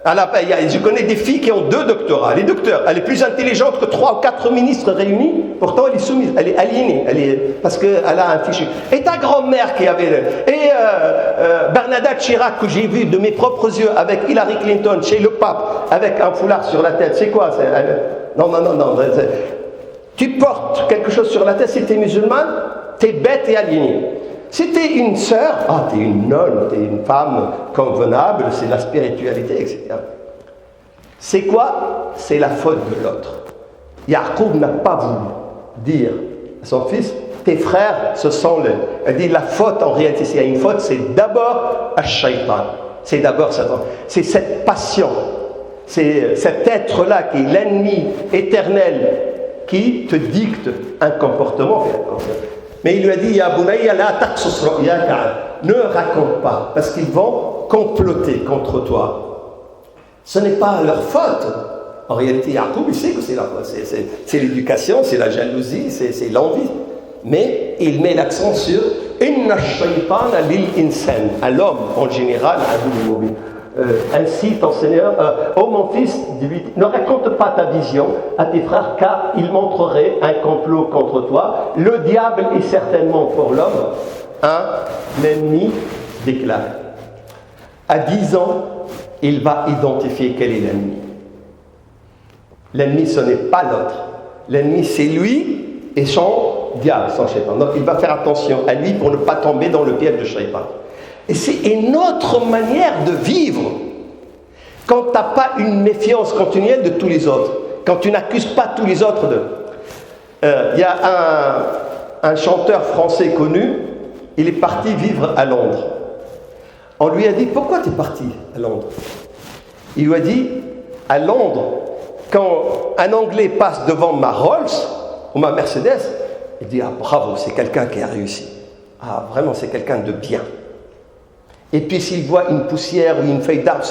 Je connais des filles qui ont 2 doctorats. Elle est docteur. Elle est plus intelligente que 3 ou 4 ministres réunis. Pourtant, elle est soumise. Elle est aliénée. Parce qu'elle a un fichu. Et ta grand-mère qui avait... Et Bernadette Chirac, que j'ai vu de mes propres yeux avec Hillary Clinton chez le pape, avec un foulard sur la tête. C'est quoi? Non. Tu portes quelque chose sur la tête, si tu es musulmane, tu es bête et aliéné. Si tu es une sœur, tu es une nonne, tu es une femme convenable, c'est la spiritualité, etc. C'est quoi? C'est la faute de l'autre. Yacoub n'a pas voulu dire à son fils, tes frères, ce sont les... Elle dit, la faute, en réalité, s'il y a une faute, c'est d'abord Ash-Shaytan. C'est d'abord Satan. C'est cette passion, c'est cet être-là qui est l'ennemi éternel qui te dicte un comportement. Mais il lui a dit, Ya Bunayya la taqsus ru'yaka, ne raconte pas, parce qu'ils vont comploter contre toi. Ce n'est pas leur faute. En réalité, Yacoub, il sait que c'est la faute. C'est l'éducation, c'est la jalousie, c'est l'envie. Mais il met l'accent sur Inna ash-shaytana lil insan, à l'homme en général, ainsi ton Seigneur, ô mon fils, ne raconte pas ta vision à tes frères, car il montrerait un complot contre toi. Le diable est certainement pour l'homme un ennemi déclaré. À 10 ans, il va identifier quel est l'ennemi. L'ennemi, ce n'est pas l'autre. L'ennemi, c'est lui et son diable, son shaitan. Donc il va faire attention à lui pour ne pas tomber dans le piège de shaitan. Et c'est une autre manière de vivre. Quand tu n'as pas une méfiance continuelle de tous les autres, quand tu n'accuses pas tous les autres de... Il y a un chanteur français connu, il est parti vivre à Londres. On lui a dit, pourquoi tu es parti à Londres? Il lui a dit, à Londres, quand un Anglais passe devant ma Rolls ou ma Mercedes, il dit, ah bravo, c'est quelqu'un qui a réussi. Ah vraiment, c'est quelqu'un de bien. Et puis s'il voit une poussière ou une feuille d'arbre,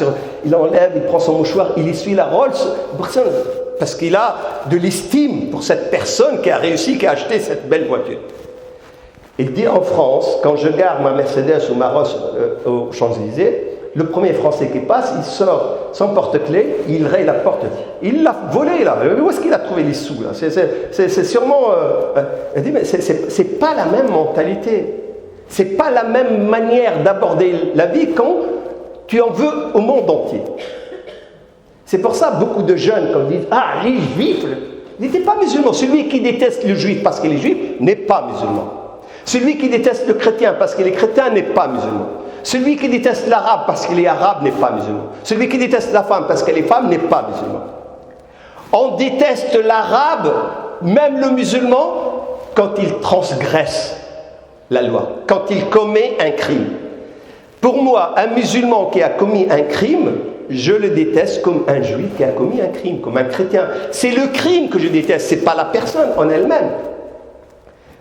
il enlève, il prend son mouchoir, il essuie la Rolls, parce qu'il a de l'estime pour cette personne qui a réussi, qui a acheté cette belle voiture. Il dit, en France, quand je garde ma Mercedes ou ma Rolls aux Champs-Élysées, le premier Français qui passe, il sort son porte-clés, il raye la porte. Il l'a volé là. Où est-ce qu'il a trouvé les sous là? C'est sûrement... il dit, mais c'est pas la même mentalité. C'est pas la même manière d'aborder la vie quand tu en veux au monde entier. C'est pour ça beaucoup de jeunes, quand ils disent, ah, les juifs, ils n'étaient pas musulmans. Celui qui déteste le juif parce qu'il est juif n'est pas musulman. Celui qui déteste le chrétien parce qu'il est chrétien n'est pas musulman. Celui qui déteste l'arabe parce qu'il est arabe n'est pas musulman. Celui qui déteste la femme parce qu'elle est femme n'est pas musulman. On déteste l'arabe, même le musulman, quand il transgresse la loi, quand il commet un crime. Pour moi, un musulman qui a commis un crime, je le déteste comme un juif qui a commis un crime, comme un chrétien. C'est le crime que je déteste, ce n'est pas la personne en elle-même.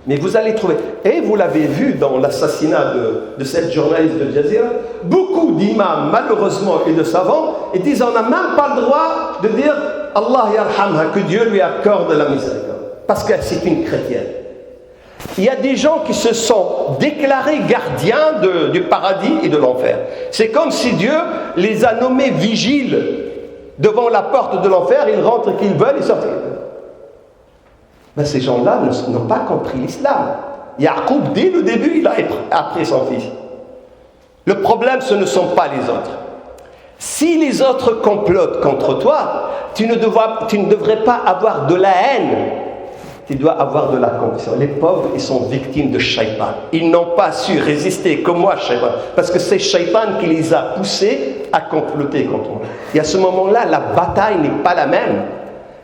Mais vous allez trouver, et vous l'avez vu dans l'assassinat de cette journaliste de Jazeera, beaucoup d'imams, malheureusement, et de savants, ils disent on n'a même pas le droit de dire Allah yarhamha, que Dieu lui accorde la miséricorde, parce que c'est une chrétienne. Il y a des gens qui se sont déclarés gardiens du paradis et de l'enfer. C'est comme si Dieu les a nommés vigiles devant la porte de l'enfer, ils rentrent qu'ils veulent, ils sortent. Ben, ces gens-là n'ont pas compris l'islam. Yaqub, dès le début, il a appris son fils. Le problème, ce ne sont pas les autres. Si les autres complotent contre toi, tu ne devrais pas avoir de la haine. Tu dois avoir de la compassion. Les pauvres, ils sont victimes de shaitan. Ils n'ont pas su résister, comme moi, shaitan. Parce que c'est shaitan qui les a poussés à comploter contre moi. Et à ce moment-là, la bataille n'est pas la même.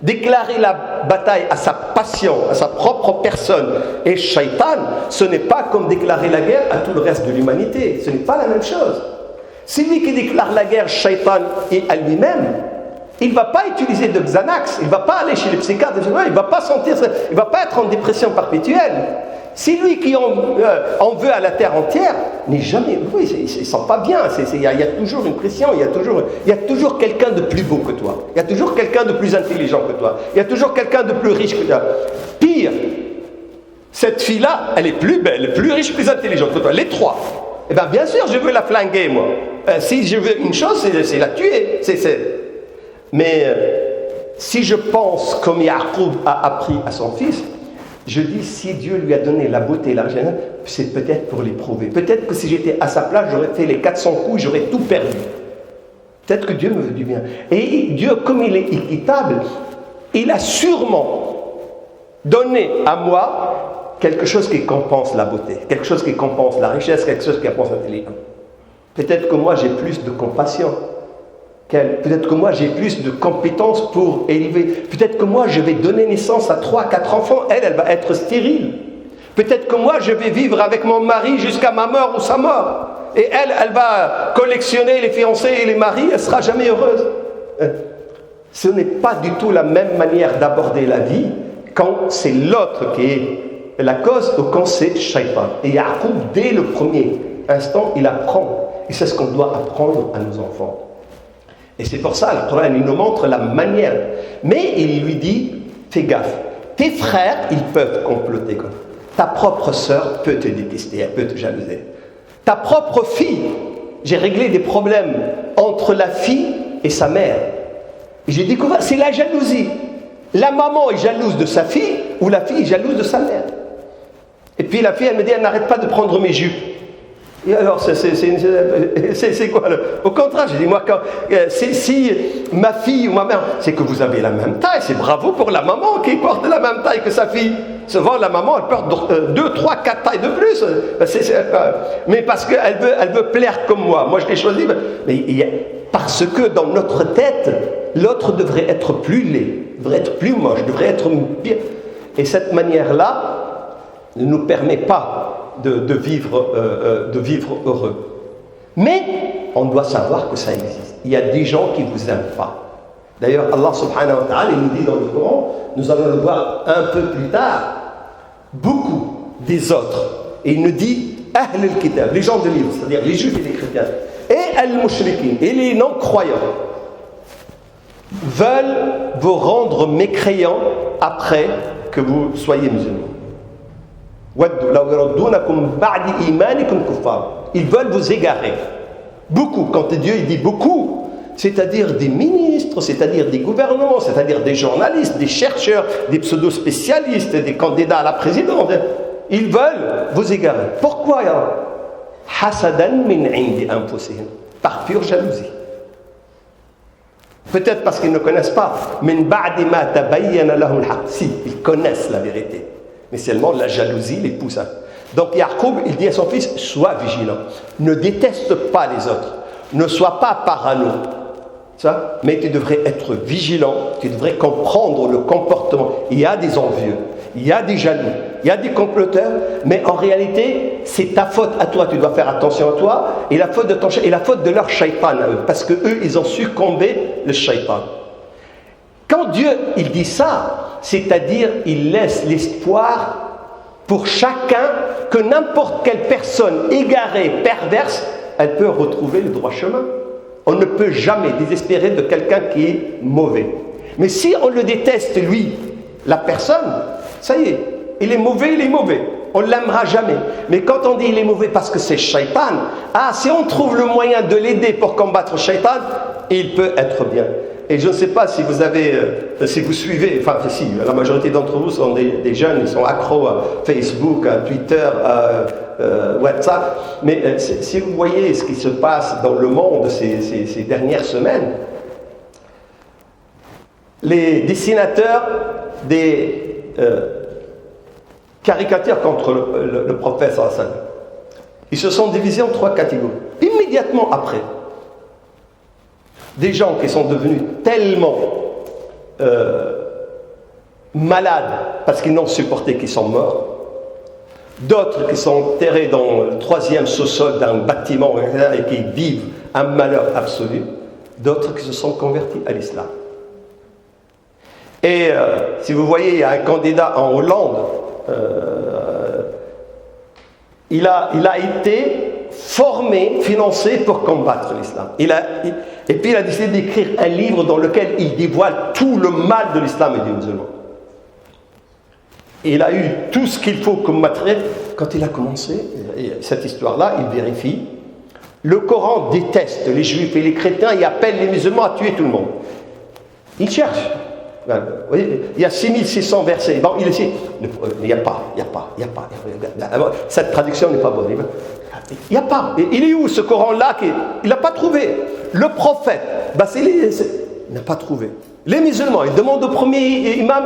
Déclarer la bataille à sa passion, à sa propre personne et shaitan, ce n'est pas comme déclarer la guerre à tout le reste de l'humanité. Ce n'est pas la même chose. Celui qui déclare la guerre shaitan et à lui-même, il ne va pas utiliser de Xanax, il ne va pas aller chez les psychiatres, il ne va pas sentir, il ne va pas être en dépression perpétuelle. C'est lui qui en veut à la terre entière, n'est jamais, oui, il ne se sent pas bien. Il y a toujours une pression, il y a toujours quelqu'un de plus beau que toi, il y a toujours quelqu'un de plus intelligent que toi, il y a toujours quelqu'un de plus riche que toi. Pire, cette fille-là, elle est plus belle, plus riche, plus intelligente que toi, les trois. Eh bien sûr, je veux la flinguer, moi. Si je veux une chose, c'est la tuer. Mais si je pense comme Yaqub a appris à son fils, je dis, si Dieu lui a donné la beauté et l'argent, c'est peut-être pour l'éprouver. Peut-être que si j'étais à sa place, j'aurais fait les 400 coups, j'aurais tout perdu. Peut-être que Dieu me veut du bien. Et Dieu, comme il est équitable, il a sûrement donné à moi quelque chose qui compense la beauté, quelque chose qui compense la richesse, quelque chose qui compense l'intelligence. Peut-être que moi, j'ai plus de compassion. Peut-être que moi j'ai plus de compétences pour élever. Peut-être que moi je vais donner naissance à 3-4 enfants. Elle va être stérile. Peut-être que moi je vais vivre avec mon mari jusqu'à ma mort ou sa mort. Et elle va collectionner les fiancés et les maris. Elle ne sera jamais heureuse. Ce n'est pas du tout la même manière d'aborder la vie quand c'est l'autre qui est la cause ou quand c'est shaitan. Et Yaqub, dès le premier instant, il apprend. Et c'est ce qu'on doit apprendre à nos enfants. Et c'est pour ça, le Coran, il nous montre la manière. Mais il lui dit, fais gaffe, tes frères, ils peuvent comploter. Ta propre sœur peut te détester, elle peut te jalouser. Ta propre fille, j'ai réglé des problèmes entre la fille et sa mère. Et j'ai découvert, c'est la jalousie. La maman est jalouse de sa fille, ou la fille est jalouse de sa mère. Et puis la fille, elle me dit, elle n'arrête pas de prendre mes jupes. Et alors, c'est quoi au contraire, je dis, moi, si ma fille ou ma mère, c'est que vous avez la même taille, c'est bravo pour la maman qui porte la même taille que sa fille. Souvent, la maman, elle porte 2, 3, 4 tailles de plus. Mais parce qu'elle veut plaire comme moi. Moi, je l'ai choisi. Mais parce que dans notre tête, l'autre devrait être plus laid, devrait être plus moche, devrait être pire. Et cette manière-là ne nous permet pas de vivre heureux. Mais on doit savoir que ça existe. Il y a des gens qui ne vous aiment pas. D'ailleurs, Allah subhanahu wa ta'ala, il nous dit dans le Coran, nous allons le voir un peu plus tard, beaucoup des autres. Et il nous dit, Ahl al-Kitab, les gens de livre, c'est-à-dire les juifs et les chrétiens, et al-mushrikin, et les non-croyants, veulent vous rendre mécréants après que vous soyez musulmans. Ils veulent vous égarer. Beaucoup, quand Dieu il dit beaucoup, c'est-à-dire des ministres, c'est-à-dire des gouvernements, c'est-à-dire des journalistes, des chercheurs, des pseudo-spécialistes, des candidats à la présidence, ils veulent vous égarer. Pourquoi? Hasadan min indi anfusihim, par pure jalousie. Peut-être parce qu'ils ne connaissent pas. Min ba'di ma tabayyana lahum al-haq. Si, ils connaissent la vérité. Mais seulement la jalousie les pousse à... Donc Yaqub, il dit à son fils, sois vigilant. Ne déteste pas les autres. Ne sois pas parano. Ça, mais tu devrais être vigilant. Tu devrais comprendre le comportement. Il y a des envieux. Il y a des jaloux. Il y a des comploteurs. Mais en réalité, c'est ta faute à toi. Tu dois faire attention à toi. Et la faute de ton et la faute de leur shaitan. Parce qu'eux, ils ont succombé le shaitan. Quand Dieu, il dit ça, c'est-à-dire, il laisse l'espoir pour chacun, que n'importe quelle personne égarée, perverse, elle peut retrouver le droit chemin. On ne peut jamais désespérer de quelqu'un qui est mauvais. Mais si on le déteste, lui, la personne, ça y est, il est mauvais, il est mauvais. On ne l'aimera jamais. Mais quand on dit il est mauvais parce que c'est shaitan, si on trouve le moyen de l'aider pour combattre shaitan, il peut être bien. Et je ne sais pas si vous avez, si vous suivez, enfin si, la majorité d'entre vous sont des jeunes, ils sont accros à Facebook, à Twitter, à WhatsApp. Mais si vous voyez ce qui se passe dans le monde ces dernières semaines, les dessinateurs des caricatures contre le prophète sallallahu alayhi wa sallam, ils se sont divisés en 3 catégories. Immédiatement après, des gens qui sont devenus tellement malades parce qu'ils n'ont supporté qu'ils sont morts, d'autres qui sont enterrés dans le 3e sous-sol d'un bâtiment et qui vivent un malheur absolu, d'autres qui se sont convertis à l'islam. Et si vous voyez, il y a un candidat en Hollande, il a été formé, financé pour combattre l'islam. Et puis il a décidé d'écrire un livre dans lequel il dévoile tout le mal de l'islam et des musulmans. Et il a eu tout ce qu'il faut comme matériel. Quand il a commencé cette histoire-là, il vérifie. Le Coran déteste les juifs et les chrétiens et appelle les musulmans à tuer tout le monde. Il cherche. Il y a 6600 versets. Bon, il n'y a pas. Cette traduction n'est pas bonne. Il n'y a pas. Il est où ce Coran-là? Il n'a pas trouvé. Le prophète, il n'a pas trouvé. Les musulmans, ils demandent au premier imam.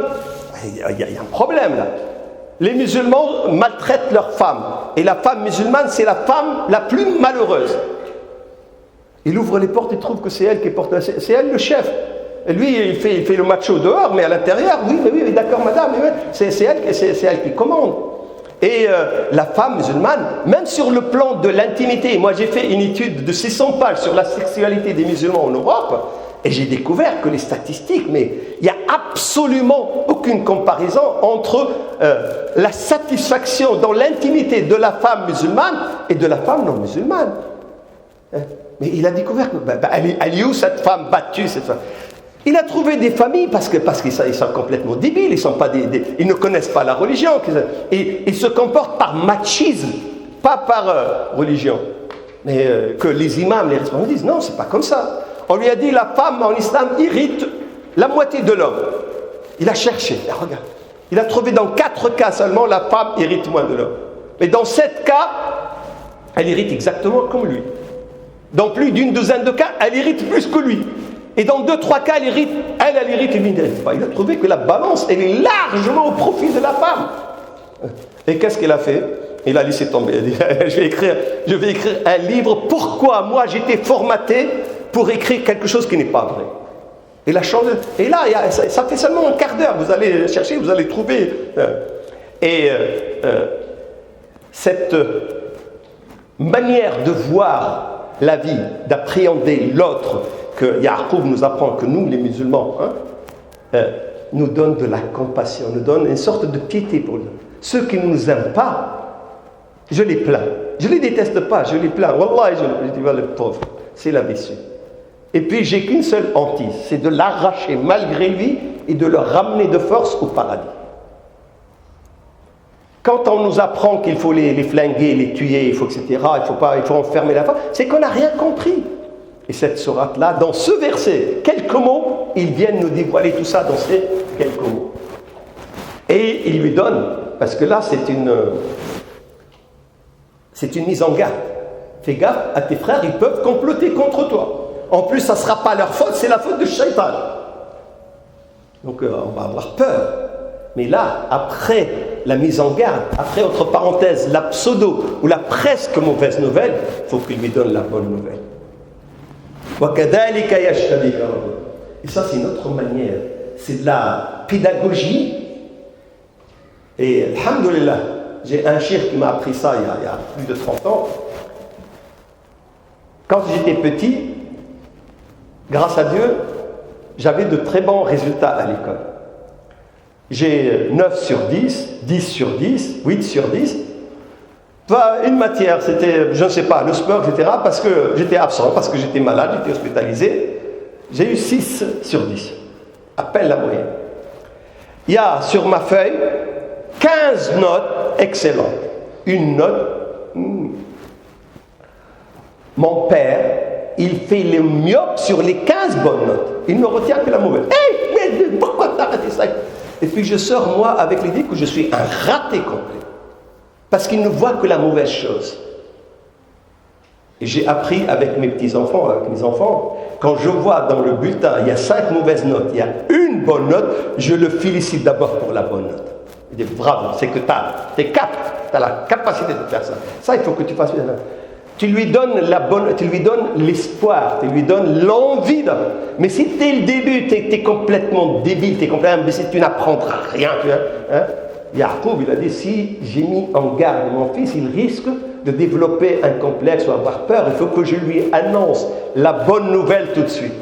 Il y a un problème là. Les musulmans maltraitent leurs femmes. Et la femme musulmane, c'est la femme la plus malheureuse. Il ouvre les portes et trouve que c'est elle qui porte. C'est elle le chef. Et lui, il fait le macho dehors, mais à l'intérieur, oui, d'accord, madame, c'est elle qui commande. Et la femme musulmane, même sur le plan de l'intimité, moi j'ai fait une étude de 600 pages sur la sexualité des musulmans en Europe, et j'ai découvert que les statistiques, mais il n'y a absolument aucune comparaison entre la satisfaction dans l'intimité de la femme musulmane et de la femme non musulmane. Mais il a découvert que, elle est où cette femme battue, cette femme? Il a trouvé des familles parce qu'ils sont complètement débiles, ils ne connaissent pas la religion, et ils se comportent par machisme, pas par religion. Mais que les imams, les responsables disent non, c'est pas comme ça. On lui a dit la femme en islam irrite la moitié de l'homme. Il a cherché, regarde, il a trouvé dans 4 cas seulement la femme irrite moins de l'homme. Mais dans 7 cas, elle irrite exactement comme lui. Dans plus d'une douzaine de cas, elle irrite plus que lui. Et dans 2-3 cas, elle irrite et lui n'irrite pas. Il a trouvé que la balance, elle est largement au profit de la femme. Et qu'est-ce qu'il a fait? Il a laissé tomber. Il a dit, je vais écrire un livre. Pourquoi moi j'étais formaté pour écrire quelque chose qui n'est pas vrai? Il a changé. Et là, ça fait seulement un quart d'heure. Vous allez chercher, vous allez trouver. Et cette manière de voir la vie, d'appréhender l'autre, que Yacoub nous apprend, que nous, les musulmans, nous donne de la compassion, nous donne une sorte de piété pour nous. Ceux qui ne nous aiment pas, je les plains. Je ne les déteste pas, je les plains. Wallah, je dis, le pauvre, c'est la blessure. Et puis, j'ai qu'une seule hantise, c'est de l'arracher malgré lui et de le ramener de force au paradis. Quand on nous apprend qu'il faut les flinguer, les tuer, il faut etc., il faut enfermer la femme, c'est qu'on n'a rien compris. Et cette sourate-là, dans ce verset, quelques mots, ils viennent nous dévoiler tout ça dans ces quelques mots. Et il lui donne, parce que là, c'est une mise en garde. Fais gaffe à tes frères, ils peuvent comploter contre toi. En plus, ça ne sera pas leur faute, c'est la faute de Shaitan. Donc, on va avoir peur. Mais là, après la mise en garde, après, entre parenthèses, la pseudo ou la presque mauvaise nouvelle, il faut qu'il lui donne la bonne nouvelle. Et ça, c'est une autre manière. C'est de la pédagogie. Et alhamdoulilah, j'ai un cheikh qui m'a appris ça il y a plus de 30 ans. Quand j'étais petit, grâce à Dieu, j'avais de très bons résultats à l'école. j'ai 9 sur 10, 10 sur 10, 8 sur 10. Une matière, c'était, je ne sais pas, le sport, etc., parce que j'étais absent, parce que j'étais malade, j'étais hospitalisé. J'ai eu 6 sur 10, à peine la moyenne. Il y a sur ma feuille 15 notes excellentes. Une note, Mon père, il fait le myope sur les 15 bonnes notes. Il ne retient que la mauvaise. Mais pourquoi t'as raté ça? Et puis je sors, moi, avec l'idée que je suis un raté complet. Parce qu'il ne voit que la mauvaise chose. Et j'ai appris avec mes petits-enfants, avec mes enfants, quand je vois dans le bulletin, il y a 5 mauvaises notes, il y a une bonne note, je le félicite d'abord pour la bonne note. Il dit bravo, c'est que tu as la capacité de faire ça. Ça, il faut que tu fasses. Tu lui donnes tu lui donnes l'espoir, tu lui donnes l'envie. Mais si dès le début, tu es complètement débile, tu es complètement imbécile, tu n'apprendras rien. Yacoub, il a dit, si j'ai mis en garde mon fils, il risque de développer un complexe ou avoir peur. Il faut que je lui annonce la bonne nouvelle tout de suite.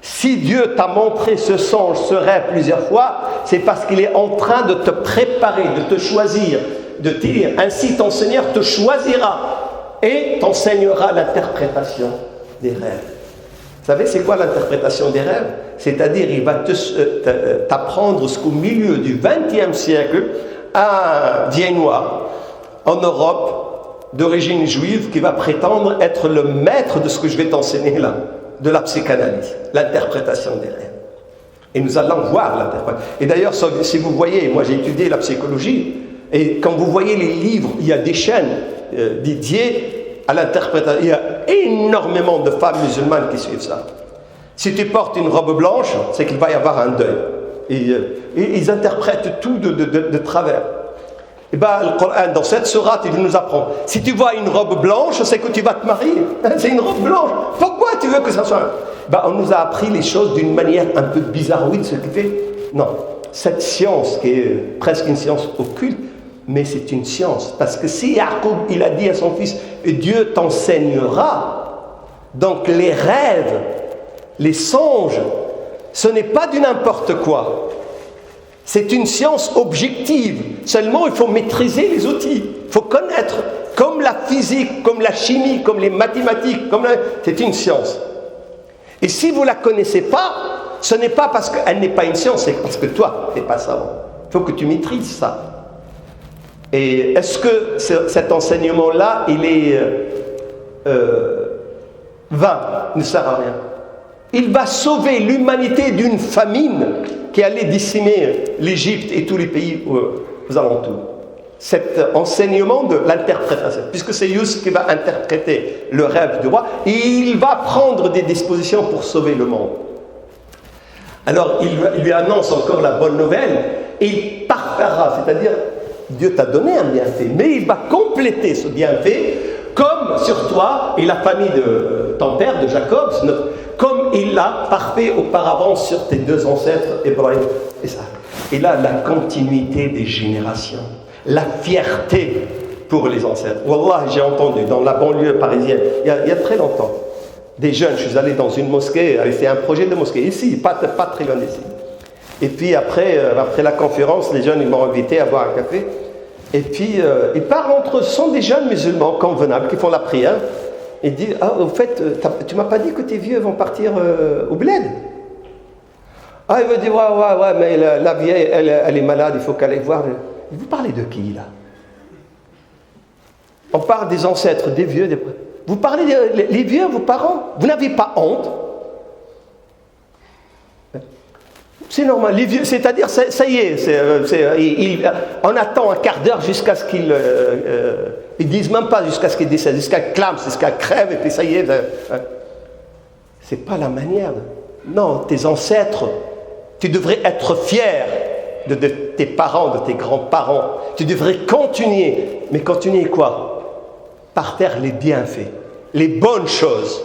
Si Dieu t'a montré ce songe, ce rêve plusieurs fois, c'est parce qu'il est en train de te préparer, de te choisir, de te dire, ainsi ton Seigneur te choisira et t'enseignera l'interprétation des rêves. Vous savez, c'est quoi l'interprétation des rêves? C'est-à-dire, il va t'apprendre ce qu'au milieu du XXe siècle, un Viennois en Europe, d'origine juive, qui va prétendre être le maître de ce que je vais t'enseigner là, de la psychanalyse, l'interprétation des rêves. Et nous allons voir l'interprétation. Et d'ailleurs, si vous voyez, moi j'ai étudié la psychologie, et quand vous voyez les livres, il y a des chaînes dédiées à l'interprétation. Il y a énormément de femmes musulmanes qui suivent ça. Si tu portes une robe blanche, c'est qu'il va y avoir un deuil. Et ils interprètent tout de travers. Et bien, le Coran, dans cette sourate, il nous apprend. Si tu vois une robe blanche, c'est que tu vas te marier. C'est une robe blanche. Pourquoi tu veux que ça soit? On nous a appris les choses d'une manière un peu bizarroïde, ce qui fait. Non, cette science qui est presque une science occulte, mais c'est une science. Parce que si Yacoub, il a dit à son fils, Dieu t'enseignera, donc les rêves, les songes, ce n'est pas du n'importe quoi. C'est une science objective. Seulement, il faut maîtriser les outils. Il faut connaître. Comme la physique, comme la chimie, comme les mathématiques. C'est une science. Et si vous ne la connaissez pas, ce n'est pas parce qu'elle n'est pas une science, c'est parce que toi, tu n'es pas savant. Il faut que tu maîtrises ça. Et est-ce que cet enseignement-là, il est vain, ne sert à rien? Il va sauver l'humanité d'une famine qui allait décimer l'Égypte et tous les pays aux alentours. Cet enseignement de l'interprétation, puisque c'est Youssef qui va interpréter le rêve du roi, et il va prendre des dispositions pour sauver le monde. Alors il lui annonce encore la bonne nouvelle, et il parfera, c'est-à-dire Dieu t'a donné un bienfait, mais il va compléter ce bienfait, comme sur toi et la famille de ton père, de Jacob, comme il l'a parfait auparavant sur tes deux ancêtres, Ibrahim et Isaac. Et là, la continuité des générations, la fierté pour les ancêtres. Wallah, j'ai entendu dans la banlieue parisienne, il y a très longtemps, des jeunes, je suis allé dans une mosquée, c'est un projet de mosquée, ici, pas très loin d'ici. Et puis après la conférence, les jeunes ils m'ont invité à boire un café. Et puis ils parlent entre eux, ce sont des jeunes musulmans convenables qui font la prière. Ils disent, au fait, tu m'as pas dit que tes vieux vont partir au bled? Il veut dire, ouais, mais la vieille, elle est malade, il faut qu'elle aille voir. Vous parlez de qui, là? On parle des ancêtres, des vieux, Vous parlez des vieux, vos parents? Vous n'avez pas honte? C'est normal, les vieux, c'est-à-dire, ça y est, on attend un quart d'heure jusqu'à ce qu'ils... ils disent même pas jusqu'à ce qu'ils décèdent, jusqu'à clament, jusqu'à crève, et puis ça y est. C'est pas la manière. Non, tes ancêtres, tu devrais être fier de tes parents, de tes grands-parents. Tu devrais continuer. Mais continuer quoi? Par faire les bienfaits, les bonnes choses,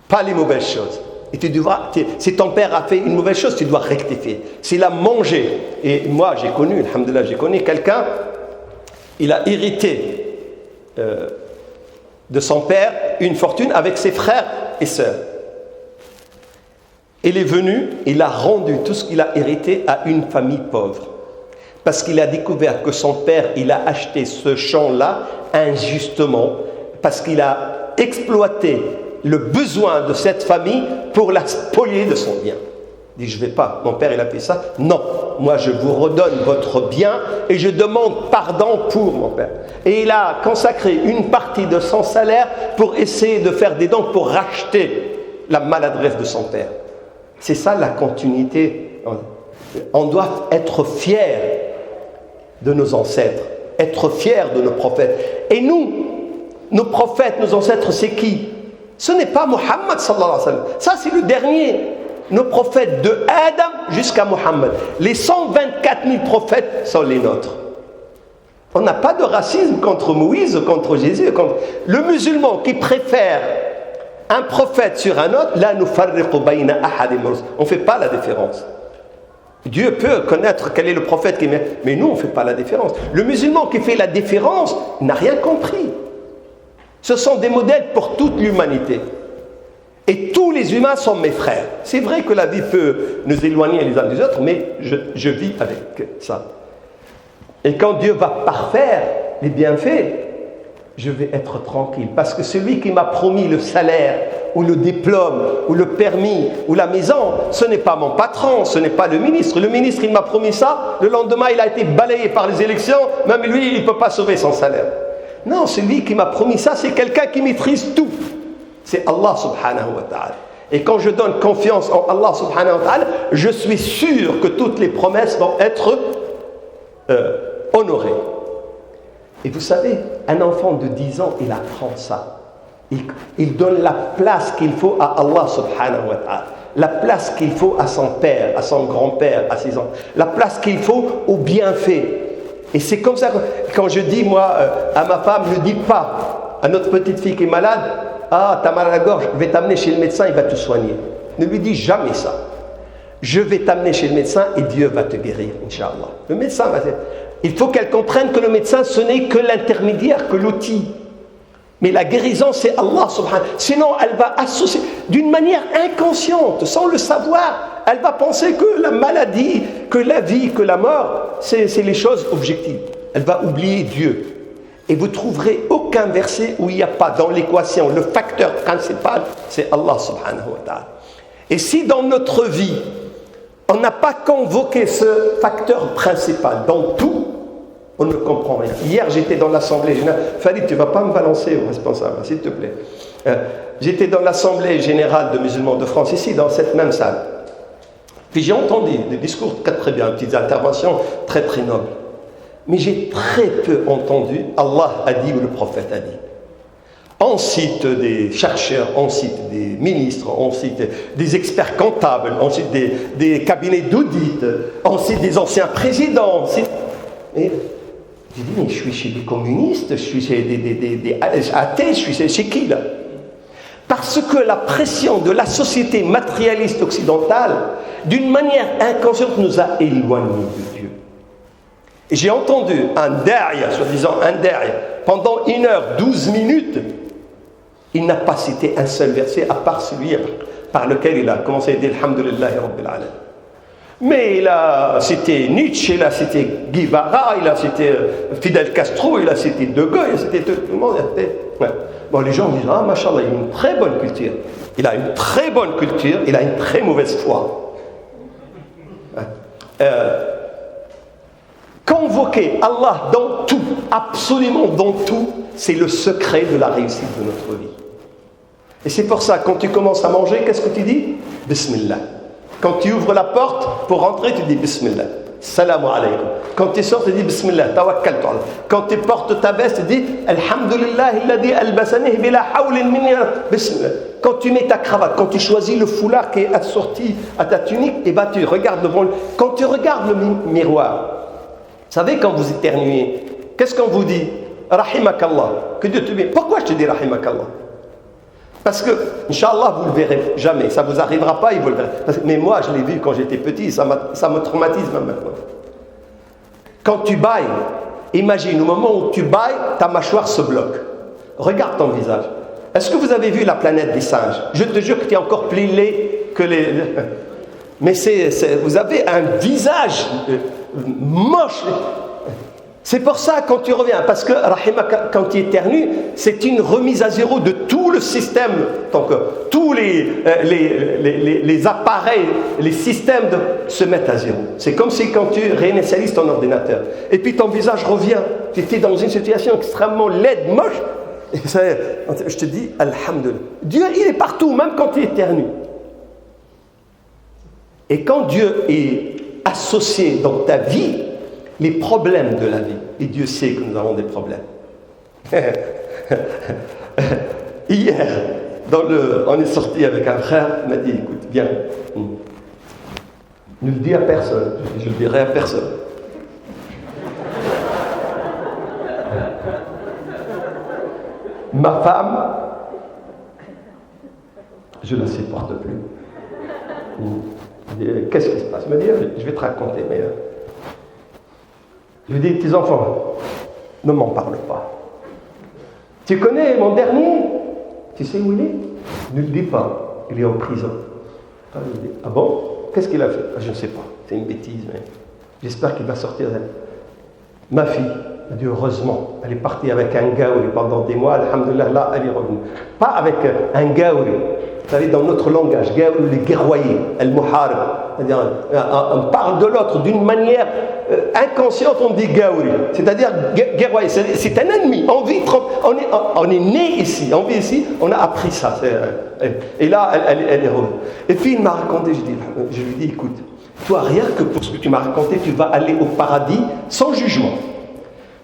pas les mauvaises choses. Et si ton père a fait une mauvaise chose, tu dois rectifier. S'il a mangé, et moi j'ai connu, alhamdoulilah, j'ai connu quelqu'un, il a hérité de son père une fortune avec ses frères et sœurs. Il est venu, il a rendu tout ce qu'il a hérité à une famille pauvre. Parce qu'il a découvert que son père, il a acheté ce champ-là injustement, parce qu'il a exploité le besoin de cette famille pour la spolier de son bien. Il dit, je ne vais pas, mon père il a fait ça. Non, moi je vous redonne votre bien et je demande pardon pour mon père. Et il a consacré une partie de son salaire pour essayer de faire des dons pour racheter la maladresse de son père. C'est ça la continuité. On doit être fiers de nos ancêtres, être fiers de nos prophètes. Et nous, nos prophètes, nos ancêtres, c'est qui? Ce n'est pas Muhammad sallallahu alayhi wa sallam. Ça c'est le dernier. Nos prophètes de Adam jusqu'à Muhammad. Les 124 000 prophètes sont les nôtres. On n'a pas de racisme contre Moïse, contre Jésus. Contre... Le musulman qui préfère un prophète sur un autre, là nous farriqu bayna ahad min rusul. On ne fait pas la différence. Dieu peut connaître quel est le prophète qui est, mais nous on ne fait pas la différence. Le musulman qui fait la différence n'a rien compris. Ce sont des modèles pour toute l'humanité. Et tous les humains sont mes frères. C'est vrai que la vie peut nous éloigner les uns des autres, mais je vis avec ça. Et quand Dieu va parfaire les bienfaits, je vais être tranquille. Parce que celui qui m'a promis le salaire, ou le diplôme, ou le permis, ou la maison, ce n'est pas mon patron, ce n'est pas le ministre. Le ministre, il m'a promis ça, le lendemain, il a été balayé par les élections, même lui, il ne peut pas sauver son salaire. Non, celui qui m'a promis ça, c'est quelqu'un qui maîtrise tout. C'est Allah subhanahu wa ta'ala. Et quand je donne confiance en Allah subhanahu wa ta'ala, je suis sûr que toutes les promesses vont être honorées. Et vous savez, un enfant de 10 ans, il apprend ça. Il donne la place qu'il faut à Allah subhanahu wa ta'ala. La place qu'il faut à son père, à son grand-père, à ses enfants. La place qu'il faut au bienfait. Et c'est comme ça que quand je dis, moi, à ma femme, je ne dis pas à notre petite fille qui est malade, ah, t'as mal à la gorge, je vais t'amener chez le médecin, il va te soigner. Ne lui dis jamais ça. Je vais t'amener chez le médecin et Dieu va te guérir, Inch'Allah. Le médecin va dire. Il faut qu'elle comprenne que le médecin, ce n'est que l'intermédiaire, que l'outil. Mais la guérison, c'est Allah subhanahu. Sinon, elle va associer, d'une manière inconsciente, sans le savoir, elle va penser que la maladie, que la vie, que la mort, c'est les choses objectives. Elle va oublier Dieu. Et vous trouverez aucun verset où il n'y a pas dans l'équation, le facteur principal, c'est Allah subhanahu wa ta'ala. Et si dans notre vie, on n'a pas convoqué ce facteur principal dans tout, on ne comprend rien. Hier, j'étais dans l'Assemblée générale. Farid, tu ne vas pas me balancer au responsable, s'il te plaît. J'étais dans l'Assemblée générale de musulmans de France, ici, dans cette même salle. Puis j'ai entendu des discours très bien, des petites interventions très très nobles. Mais j'ai très peu entendu Allah a dit ou le prophète a dit. On cite des chercheurs, on cite des ministres, on cite des experts comptables, on cite des cabinets d'audit, on cite des anciens présidents. Et j'ai dit, mais je suis chez des communistes, je suis chez des athées, je suis chez qui là? Parce que la pression de la société matérialiste occidentale, d'une manière inconsciente, nous a éloignés de Dieu. Et j'ai entendu un da'iya, soi-disant un da'iya, pendant 1h12 minutes, il n'a pas cité un seul verset, à part celui par lequel il a commencé à dire « Alhamdulillahi Rabbil Alamin ». Mais il a cité Nietzsche, il a cité Guevara, il a cité Fidel Castro, il a cité De Gaulle, il a cité tout le monde. Ouais. Bon, les gens disent « Ah, machallah, il a une très bonne culture ». Il a une très bonne culture, il a une très mauvaise foi. Convoquer Allah dans tout, absolument dans tout, c'est le secret de la réussite de notre vie. Et c'est pour ça, quand tu commences à manger, qu'est-ce que tu dis? Bismillah. Quand tu ouvres la porte pour rentrer, tu dis Bismillah. Salam alaykum. Quand tu sors, tu dis Bismillah. Tawakkaltu Allah. Quand tu portes ta veste, tu dis Alhamdulillah alladhi albasani bila hawlin minni. Bismillah. Quand tu mets ta cravate, quand tu choisis le foulard qui est assorti à ta tunique, et ben tu regardes devant le... Quand tu regardes le miroir, vous savez, quand vous éternuez, qu'est-ce qu'on vous dit? Rahimakallah. Que Dieu te bénisse. Pourquoi je te dis Rahimakallah? Parce que, Inch'Allah, vous ne le verrez jamais. Ça ne vous arrivera pas, vous le verrez. Mais moi, je l'ai vu quand j'étais petit, ça me traumatise même maintenant. Quand tu bailles, imagine, au moment où tu bailles, ta mâchoire se bloque. Regarde ton visage. Est-ce que vous avez vu la planète des singes? Je te jure que tu es encore plus laid que les... Mais vous avez un visage moche. C'est pour ça quand tu reviens, parce que Rahima, quand tu éternues, c'est une remise à zéro de tout le système, donc tous les appareils, les systèmes se mettent à zéro. C'est comme si quand tu réinitialises ton ordinateur, et puis ton visage revient, tu étais dans une situation extrêmement laide, moche, et ça, je te dis, Alhamdulillah. Dieu, il est partout, même quand tu éternues. Et quand Dieu est associé dans ta vie, les problèmes de la vie, et Dieu sait que nous avons des problèmes. Hier, on est sorti avec un frère, il m'a dit, écoute, viens, ne le dis à personne, je le dirai à personne. Ma femme, je ne la supporte plus. Qu'est-ce qui se passe? Il m'a dit, je vais te raconter, mais... Je lui dis, tes enfants, ne m'en parle pas. Tu connais mon dernier? Tu sais où il est? Ne le dis pas, il est en prison. Ah bon? Qu'est-ce qu'il a fait? Je ne sais pas, c'est une bêtise, mais j'espère qu'il va sortir. Ma fille, elle dit, heureusement, elle est partie avec un gaouli pendant des mois, alhamdoulilah, là, elle est revenue. Pas avec un gaouli. Vous savez, dans notre langage, gaouli, les guerroyers, al-muharib. C'est-à-dire, on parle de l'autre d'une manière inconsciente, on dit gaouli. C'est-à-dire, guerroyer, c'est un ennemi. On est né ici, on vit ici, on a appris ça. Et là, elle est revenue. Et puis, il m'a raconté, je lui dis, écoute, toi, rien que pour ce que tu m'as raconté, tu vas aller au paradis sans jugement.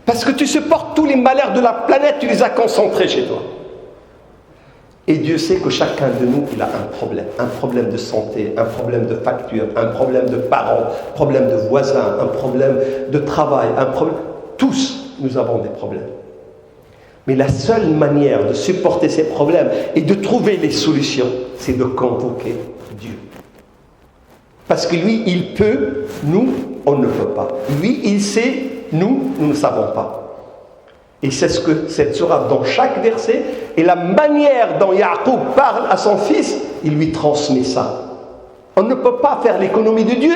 Parce que tu supportes tous les malheurs de la planète, tu les as concentrés chez toi. Et Dieu sait que chacun de nous, il a un problème de santé, un problème de facture, un problème de parents, un problème de voisins, un problème de travail, tous, nous avons des problèmes. Mais la seule manière de supporter ces problèmes et de trouver les solutions, c'est de convoquer Dieu. Parce que lui, il peut, nous, on ne peut pas. Lui, il sait, nous ne savons pas. Et c'est ce que cette sourate dans chaque verset, et la manière dont Yaaqub parle à son fils, il lui transmet ça. On ne peut pas faire l'économie de Dieu,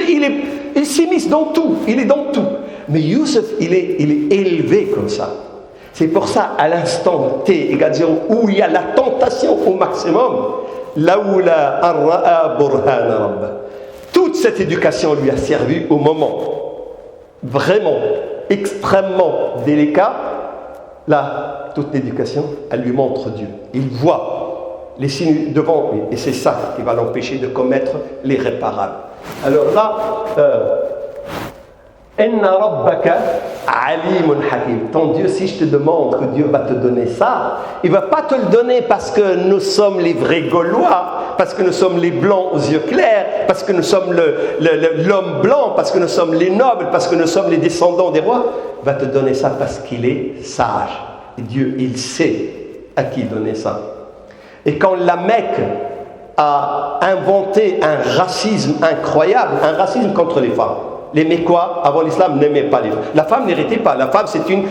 il s'immisce dans tout, il est dans tout. Mais Youssef, il est élevé comme ça. C'est pour ça, à l'instant T égale 0, où il y a la tentation au maximum, laoula arra'a burhana rabbah. Toute cette éducation lui a servi au moment vraiment extrêmement délicat. Là, toute l'éducation, elle lui montre Dieu. Il voit les signes devant lui. Et c'est ça qui va l'empêcher de commettre l'irréparable. Alors là, Inna rabbaka alimun hakim. Ton Dieu, si je te demande que Dieu va te donner ça, il ne va pas te le donner parce que nous sommes les vrais Gaulois, parce que nous sommes les blancs aux yeux clairs, parce que nous sommes l'homme blanc, parce que nous sommes les nobles, parce que nous sommes les descendants des rois. Il va te donner ça parce qu'il est sage. Et Dieu, il sait à qui donner ça. Et quand la Mecque a inventé un racisme incroyable, un racisme contre les femmes, les Mécois, avant l'islam, n'aimaient pas les femmes. La femme n'héritait pas. La femme,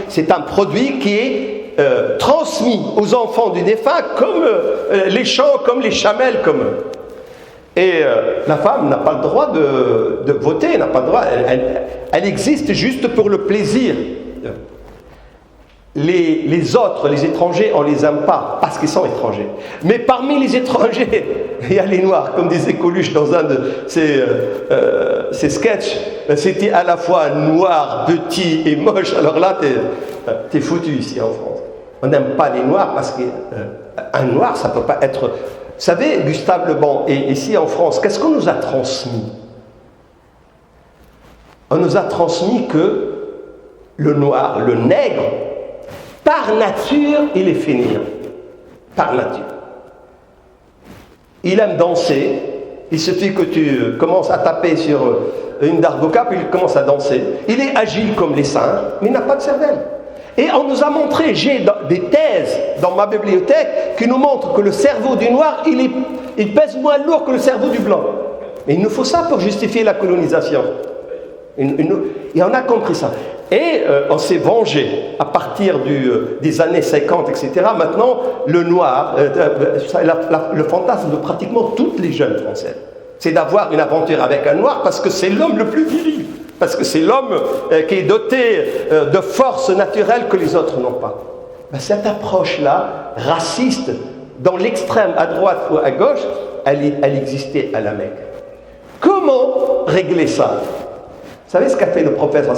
c'est un produit qui est transmis aux enfants du défunt comme les champs, comme les chamelles, comme eux. Et la femme n'a pas le droit de voter, n'a pas le droit. Elle existe juste pour le plaisir. Les autres, les étrangers, on ne les aime pas parce qu'ils sont étrangers. Mais parmi les étrangers, il y a les Noirs, comme disait Coluche dans un de ses sketchs. C'était à la fois noir, petit et moche. Alors là, t'es foutu ici en France. On n'aime pas les Noirs parce qu'un Noir, ça ne peut pas être... Vous savez, Gustave Le Bon, et ici en France, qu'est-ce qu'on nous a transmis? On nous a transmis que le Noir, le nègre, par nature, il est fainéant. Par nature. Il aime danser. Il suffit que tu commences à taper sur une darbuka, puis il commence à danser. Il est agile comme les singes, mais il n'a pas de cervelle. Et on nous a montré, j'ai des thèses dans ma bibliothèque qui nous montrent que le cerveau du noir, il pèse moins lourd que le cerveau du blanc. Et il nous faut ça pour justifier la colonisation. Et on a compris ça. Et on s'est vengé à partir des années 50, etc. Maintenant, le noir, le fantasme de pratiquement toutes les jeunes françaises. C'est d'avoir une aventure avec un noir parce que c'est l'homme le plus viril. Parce que c'est l'homme qui est doté de forces naturelles que les autres n'ont pas. Ben, cette approche-là, raciste, dans l'extrême, à droite ou à gauche, elle existait à la Mecque. Comment régler ça? Vous savez ce qu'a fait le prophète?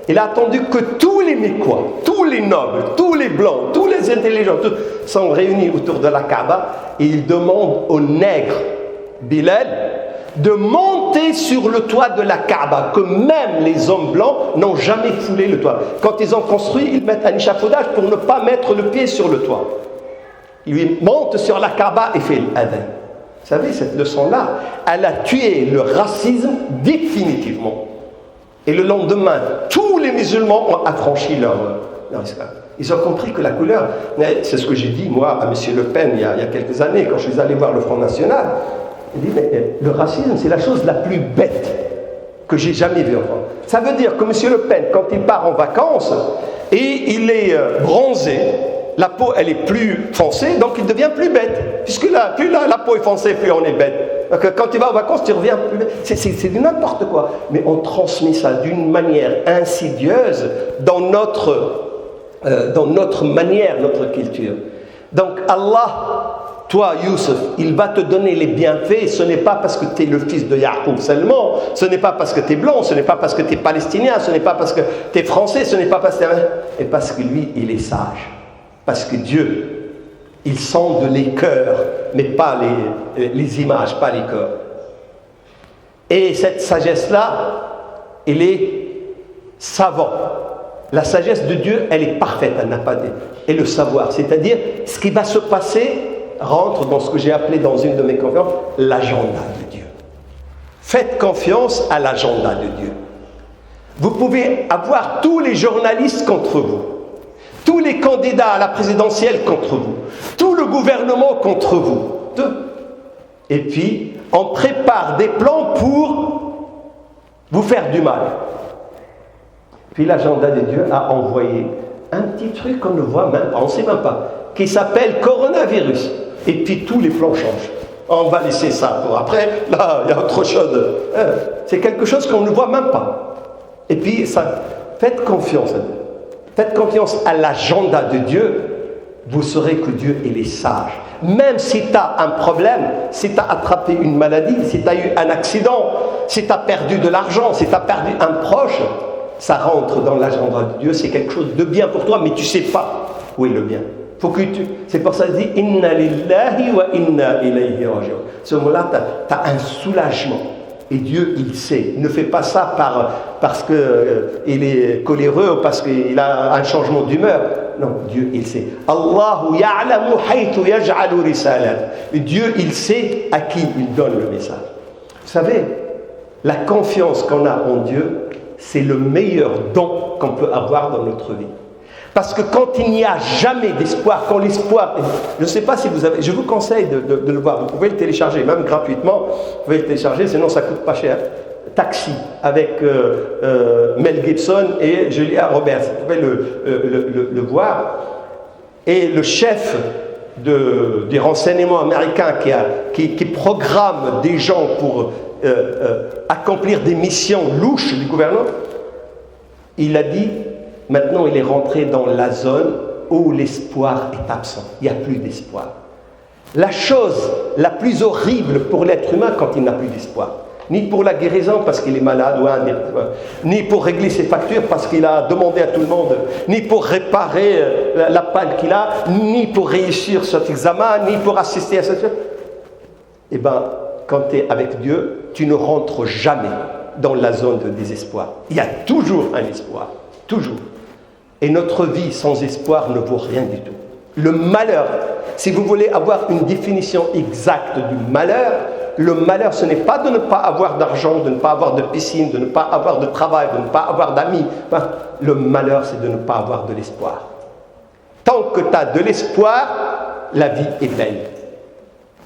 Il a attendu que tous les Mécois, tous les nobles, tous les blancs, tous les intelligents, tous sont réunis autour de la Kaaba et il demande aux nègres, Bilal, de monter sur le toit de la Kaaba, que même les hommes blancs n'ont jamais foulé le toit. Quand ils ont construit, ils mettent un échafaudage pour ne pas mettre le pied sur le toit. Il monte sur la Kaaba et fait l'adhan. Vous savez, cette leçon-là, elle a tué le racisme définitivement. Et le lendemain, tous les musulmans ont affranchi leur islam. Ils ont compris que la couleur, c'est ce que j'ai dit moi à M. Le Pen il y a quelques années, quand je suis allé voir le Front National. Il dit, mais le racisme, c'est la chose la plus bête que j'ai jamais vue en France. Ça veut dire que M. Le Pen, quand il part en vacances, et il est bronzé, la peau, elle est plus foncée, donc il devient plus bête. Puisque là, plus la peau est foncée, plus on est bête. Donc, quand tu vas en vacances, tu reviens plus bête. C'est du n'importe quoi. Mais on transmet ça d'une manière insidieuse dans notre manière, notre culture. Donc Allah, toi Youssef, il va te donner les bienfaits. Ce n'est pas parce que tu es le fils de Yacoub seulement, ce n'est pas parce que tu es blanc, ce n'est pas parce que tu es palestinien, ce n'est pas parce que tu es français, ce n'est pas parce que et parce que lui, il est sage. Parce que Dieu, il sonde les cœurs, mais pas les images, pas les cœurs. Et cette sagesse-là, elle est savante. La sagesse de Dieu, elle est parfaite, elle n'a pas de... Et le savoir, c'est-à-dire, ce qui va se passer rentre dans ce que j'ai appelé dans une de mes conférences, l'agenda de Dieu. Faites confiance à l'agenda de Dieu. Vous pouvez avoir tous les journalistes contre vous, tous les candidats à la présidentielle contre vous, tout le gouvernement contre vous. Et puis, on prépare des plans pour vous faire du mal. Puis l'agenda de Dieu a envoyé un petit truc qu'on ne voit même pas, on ne sait même pas, qui s'appelle coronavirus. Et puis tous les plans changent. On va laisser ça pour après. Là, il y a autre chose. C'est quelque chose qu'on ne voit même pas. Et puis, ça, faites confiance à Dieu. Faites confiance à l'agenda de Dieu. Vous saurez que Dieu, il est sage. Même si tu as un problème, si tu as attrapé une maladie, si tu as eu un accident, si tu as perdu de l'argent, si tu as perdu un proche, ça rentre dans l'agenda de Dieu. C'est quelque chose de bien pour toi, mais tu ne sais pas où est le bien. Faut que c'est pour ça qu'il dit Inna lillahi wa inna ilayhi raji'un. Ce moment-là, tu as un soulagement. Et Dieu, il sait. Il ne fait pas ça parce qu'il est coléreux ou parce qu'il a un changement d'humeur. Non, Dieu, il sait. Allahu ya'lamu haythu yaj'alu risalat. Et Dieu, il sait à qui il donne le message. Vous savez, la confiance qu'on a en Dieu, c'est le meilleur don qu'on peut avoir dans notre vie. Parce que quand il n'y a jamais d'espoir, quand l'espoir... Je ne sais pas si vous avez... Je vous conseille de le voir. Vous pouvez le télécharger, même gratuitement. Vous pouvez le télécharger, sinon ça ne coûte pas cher. Taxi, avec Mel Gibson et Julia Roberts. Vous pouvez le voir. Et le chef des renseignements américains qui programme des gens pour accomplir des missions louches du gouvernement, il a dit... Maintenant, il est rentré dans la zone où l'espoir est absent. Il n'y a plus d'espoir. La chose la plus horrible pour l'être humain quand il n'a plus d'espoir, ni pour la guérison parce qu'il est malade, ni pour régler ses factures parce qu'il a demandé à tout le monde, ni pour réparer la panne qu'il a, ni pour réussir cet examen, ni pour assister à cette chose. Eh bien, quand tu es avec Dieu, tu ne rentres jamais dans la zone de désespoir. Il y a toujours un espoir. Toujours. Et notre vie sans espoir ne vaut rien du tout. Le malheur, si vous voulez avoir une définition exacte du malheur, le malheur, ce n'est pas de ne pas avoir d'argent, de ne pas avoir de piscine, de ne pas avoir de travail, de ne pas avoir d'amis. Le malheur, c'est de ne pas avoir de l'espoir. Tant que tu as de l'espoir, la vie est belle.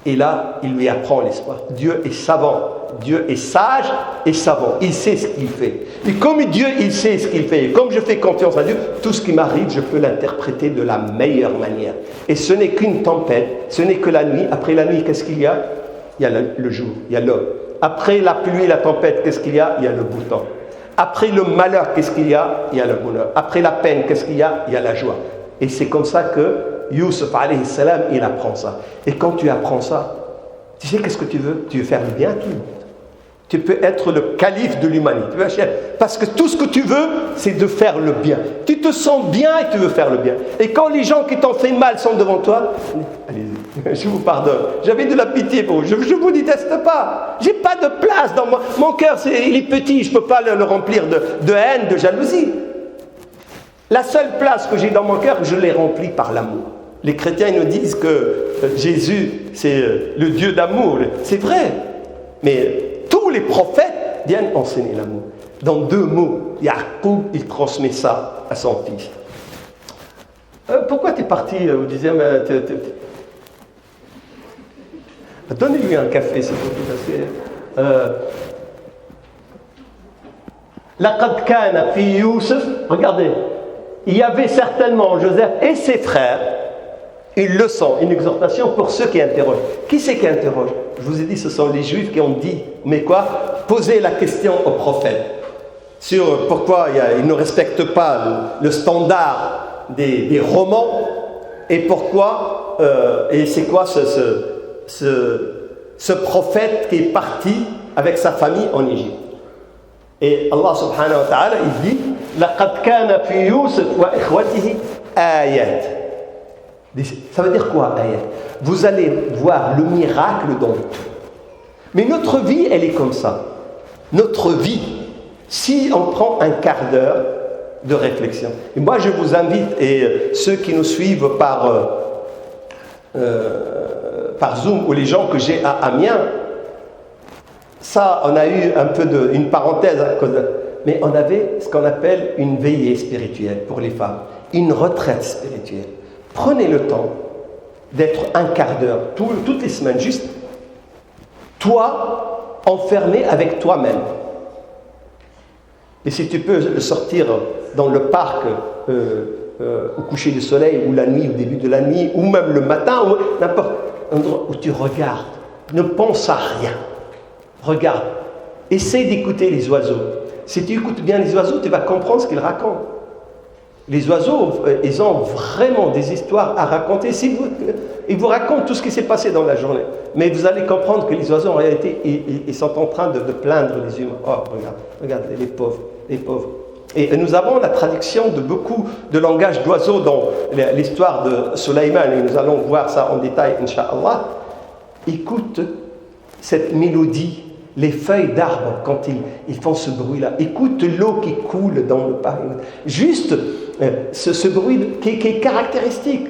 Et là, il lui apprend l'espoir. Dieu est savant. Dieu est sage et savant. Il sait ce qu'il fait. Et comme Dieu, il sait ce qu'il fait. Et comme je fais confiance à Dieu, tout ce qui m'arrive, je peux l'interpréter de la meilleure manière. Et ce n'est qu'une tempête. Ce n'est que la nuit. Après la nuit, qu'est-ce qu'il y a? Il y a le jour. Il y a l'aube. Après la pluie et la tempête, qu'est-ce qu'il y a? Il y a le beau temps. Après le malheur, qu'est-ce qu'il y a? Il y a le bonheur. Après la peine, qu'est-ce qu'il y a? Il y a la joie. Et c'est comme ça que Youssef alayhi salam, il apprend ça. Et quand tu apprends ça, tu sais qu'est-ce que tu veux? Tu veux faire le bien à tout le monde. Tu peux être le calife de l'humanité. Parce que tout ce que tu veux, c'est de faire le bien. Tu te sens bien et tu veux faire le bien. Et quand les gens qui t'ont fait mal sont devant toi, allez-y, je vous pardonne. J'avais de la pitié pour vous. Je ne vous déteste pas. J'ai pas de place dans moi. Mon cœur, il est petit. Je ne peux pas le remplir de haine, de jalousie. La seule place que j'ai dans mon cœur, je l'ai remplie par l'amour. Les chrétiens nous disent que Jésus, c'est le Dieu d'amour. C'est vrai. Mais tous les prophètes viennent enseigner l'amour. Dans 2 mots, Yacoub, il transmet ça à son fils. Pourquoi tu es parti? Vous disiez, donnez-lui un café, s'il vous plaît. Laqad kana fi Youssef, regardez, il y avait certainement Joseph et ses frères une leçon, une exhortation pour ceux qui interrogent. Qui c'est qui interroge? Je vous ai dit, ce sont les Juifs qui ont dit, mais quoi? Poser la question au prophète sur pourquoi ils ne respectent pas le standard des romans et pourquoi, et c'est quoi ce prophète qui est parti avec sa famille en Égypte. Et Allah subhanahu wa ta'ala, il dit لَقَدْ كَانَ فِي يُوسُفَ وَإِخْوَتِهِ آيَاتٍ. Ça veut dire quoi, ayat? Vous allez voir le miracle dans tout. Mais notre vie, elle est comme ça. Notre vie, si on prend un quart d'heure de réflexion. Et moi, je vous invite, et ceux qui nous suivent par Zoom, ou les gens que j'ai à Amiens, ça, on a eu un peu une parenthèse à cause de... Mais on avait ce qu'on appelle une veillée spirituelle pour les femmes, une retraite spirituelle. Prenez le temps d'être un quart d'heure, toutes les semaines, juste toi, enfermé avec toi-même. Et si tu peux sortir dans le parc au coucher du soleil, ou la nuit, au début de la nuit, ou même le matin, ou n'importe endroit où tu regardes, ne pense à rien. Regarde, essaie d'écouter les oiseaux. Si tu écoutes bien les oiseaux, tu vas comprendre ce qu'ils racontent. Les oiseaux, ils ont vraiment des histoires à raconter. Ils vous racontent tout ce qui s'est passé dans la journée. Mais vous allez comprendre que les oiseaux, en réalité, ils sont en train de plaindre les humains. Oh, regarde, les pauvres, les pauvres. Et nous avons la traduction de beaucoup de langage d'oiseaux dans l'histoire de Sulaiman. Et nous allons voir ça en détail, Inch'Allah. Écoute cette mélodie. Les feuilles d'arbres, quand ils font ce bruit-là. Écoute l'eau qui coule dans le parc. Juste ce bruit qui est caractéristique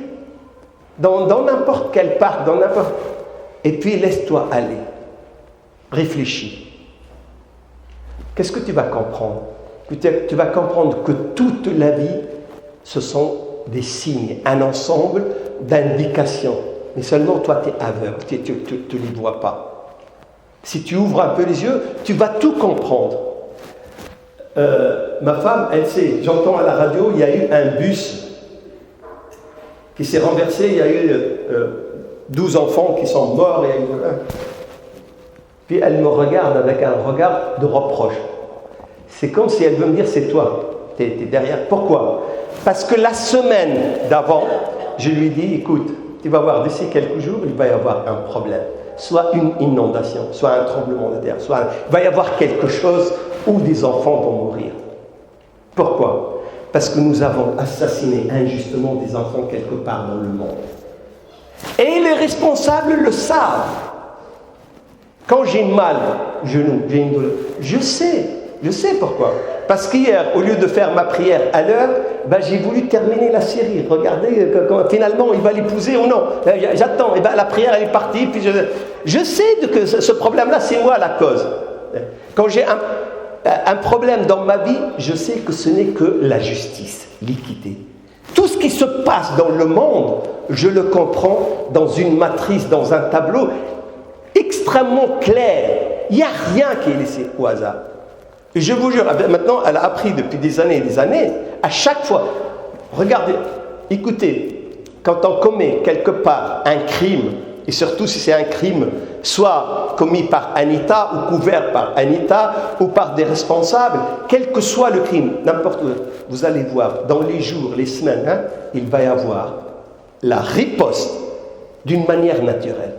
dans n'importe quel parc, dans n'importe... Et puis laisse-toi aller. Réfléchis. Qu'est-ce que tu vas comprendre? Tu vas comprendre que toute la vie, ce sont des signes, un ensemble d'indications. Mais seulement toi, tu es aveugle, tu ne les vois pas. Si tu ouvres un peu les yeux, tu vas tout comprendre. Ma femme, elle sait, j'entends à la radio, il y a eu un bus qui s'est renversé, il y a eu 12 enfants qui sont morts. Puis elle me regarde avec un regard de reproche. C'est comme si elle veut me dire, c'est toi, tu es derrière. Pourquoi? Parce que la semaine d'avant, je lui dis, écoute, tu vas voir, d'ici quelques jours, il va y avoir un problème. Soit une inondation, soit un tremblement de terre, il va y avoir quelque chose où des enfants vont mourir. Pourquoi? Parce que nous avons assassiné injustement des enfants quelque part dans le monde. Et les responsables le savent. Quand j'ai mal, genou, j'ai une douleur, je sais pourquoi. Parce qu'hier, au lieu de faire ma prière à l'heure, j'ai voulu terminer la série. Regardez, finalement, il va l'épouser ou non. J'attends, et la prière, elle est partie. Puis je sais que ce problème-là, c'est moi la cause. Quand j'ai un problème dans ma vie, je sais que ce n'est que la justice, l'équité. Tout ce qui se passe dans le monde, je le comprends dans une matrice, dans un tableau extrêmement clair. Il n'y a rien qui est laissé au hasard. Et je vous jure, maintenant, elle a appris depuis des années et des années, à chaque fois, regardez, écoutez, quand on commet quelque part un crime Et surtout si c'est un crime soit commis par un État ou couvert par un État ou par des responsables, quel que soit le crime, n'importe où, vous allez voir, dans les jours, les semaines, il va y avoir la riposte d'une manière naturelle.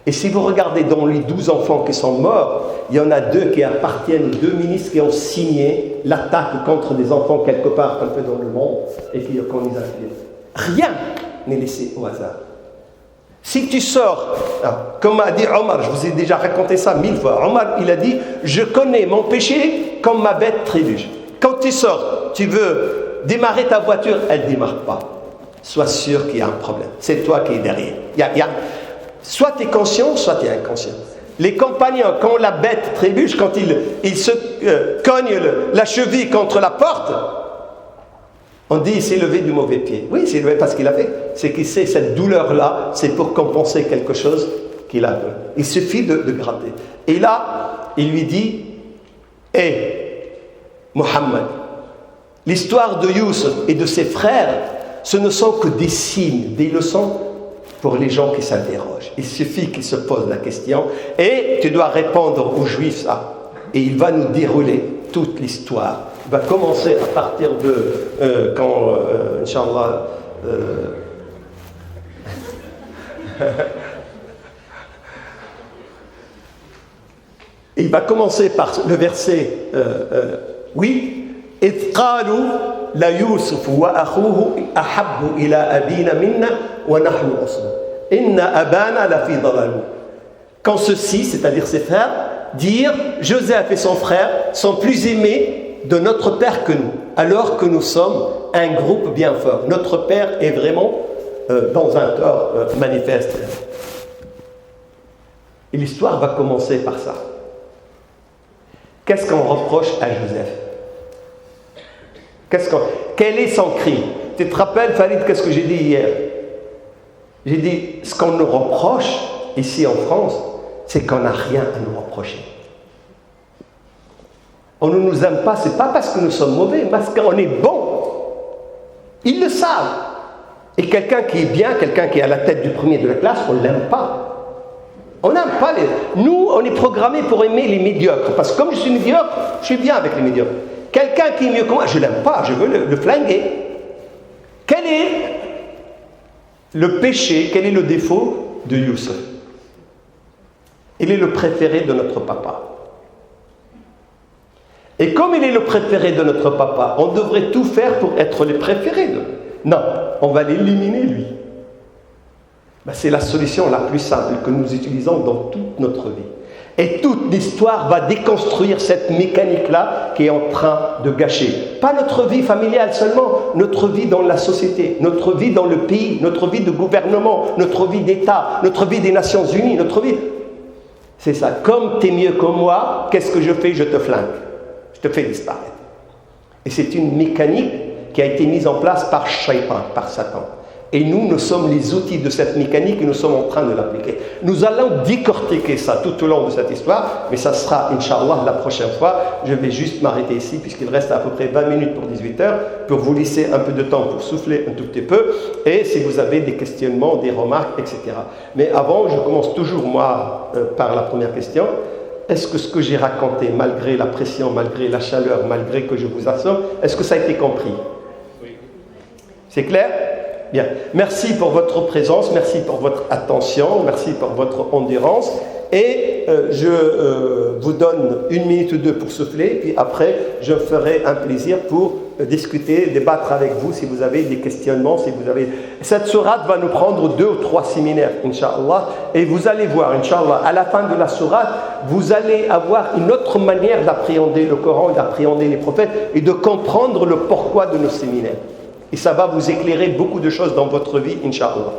Et si vous regardez dans les 12 enfants qui sont morts, il y en a 2 qui appartiennent aux 2 ministres qui ont signé l'attaque contre des enfants quelque part un peu dans le monde et qu'on les a tués. Rien n'est laissé au hasard. Si tu sors, comme a dit Omar, je vous ai déjà raconté ça 1000 fois, Omar il a dit « Je connais mon péché comme ma bête trébuche ». Quand tu sors, tu veux démarrer ta voiture, elle ne démarre pas. Sois sûr qu'il y a un problème. C'est toi qui es derrière. Soit tu es conscient, soit tu es inconscient. Les compagnons, quand la bête trébuche, quand il se cogne la cheville contre la porte, on dit il s'est levé du mauvais pied. Oui, il s'est levé parce qu'il a fait. C'est qu'il sait cette douleur-là, c'est pour compenser quelque chose qu'il a. Il suffit de gratter. Et là, il lui dit Mohammed, l'histoire de Youssef et de ses frères, ce ne sont que des signes, des leçons pour les gens qui s'interrogent. Il suffit qu'ils se posent la question et tu dois répondre aux Juifs ça. Et il va nous dérouler toute l'histoire. Il va commencer à partir de quand, Inch'Allah, il va commencer par le verset 8. إذ قالوا ليوسف وأخوه أحب إلى أبينا منا ونحن عصبة إن أبانا لفي ضلال. Quand ceux-ci, c'est-à-dire ses frères, dirent Joseph et son frère sont plus aimés de notre père que nous, alors que nous sommes un groupe bien fort. Notre père est vraiment dans un tort manifeste. Et l'histoire va commencer par ça. Qu'est-ce qu'on reproche à Joseph? Quel est son crime? Tu te rappelles, Farid, qu'est-ce que j'ai dit hier? J'ai dit, ce qu'on nous reproche ici en France, c'est qu'on n'a rien à nous reprocher. On ne nous aime pas, c'est pas parce que nous sommes mauvais, mais parce qu'on est bon. Ils le savent. Et quelqu'un qui est bien, quelqu'un qui est à la tête du premier de la classe, on ne l'aime pas. On n'aime pas les... Nous, on est programmés pour aimer les médiocres. Parce que comme je suis médiocre, je suis bien avec les médiocres. Quelqu'un qui est mieux que moi, je ne l'aime pas, je veux le flinguer. Quel est le péché, quel est le défaut de Youssef? Il est le préféré de notre papa. Et comme il est le préféré de notre papa, on devrait tout faire pour être les préférés de... Non, on va l'éliminer lui. C'est la solution la plus simple que nous utilisons dans toute notre vie. Et toute l'histoire va déconstruire cette mécanique-là qui est en train de gâcher. Pas notre vie familiale seulement, notre vie dans la société, notre vie dans le pays, notre vie de gouvernement, notre vie d'État, notre vie des Nations Unies, notre vie... C'est ça. Comme tu es mieux que moi, qu'est-ce que je fais? Je te flingue. Je te fais disparaître. Et c'est une mécanique qui a été mise en place par Shaitan, par Satan. Et nous sommes les outils de cette mécanique et nous sommes en train de l'appliquer. Nous allons décortiquer ça tout au long de cette histoire, mais ça sera, Inch'Allah, la prochaine fois. Je vais juste m'arrêter ici, puisqu'il reste à peu près 20 minutes pour 18h, pour vous laisser un peu de temps pour souffler un tout petit peu, et si vous avez des questionnements, des remarques, etc. Mais avant, je commence toujours, moi, par la première question. Est-ce que ce que j'ai raconté, malgré la pression, malgré la chaleur, malgré que je vous assomme, est-ce que ça a été compris? Oui. C'est clair? Bien, merci pour votre présence, merci pour votre attention, merci pour votre endurance. Et je vous donne 1 minute ou 2 pour souffler, puis après, je ferai un plaisir pour discuter, débattre avec vous si vous avez des questionnements, si vous avez... Cette sourate va nous prendre 2 ou 3 séminaires, Inch'Allah, et vous allez voir, Inch'Allah, à la fin de la sourate, vous allez avoir une autre manière d'appréhender le Coran, d'appréhender les prophètes, et de comprendre le pourquoi de nos séminaires. Et ça va vous éclairer beaucoup de choses dans votre vie, Inch'Allah.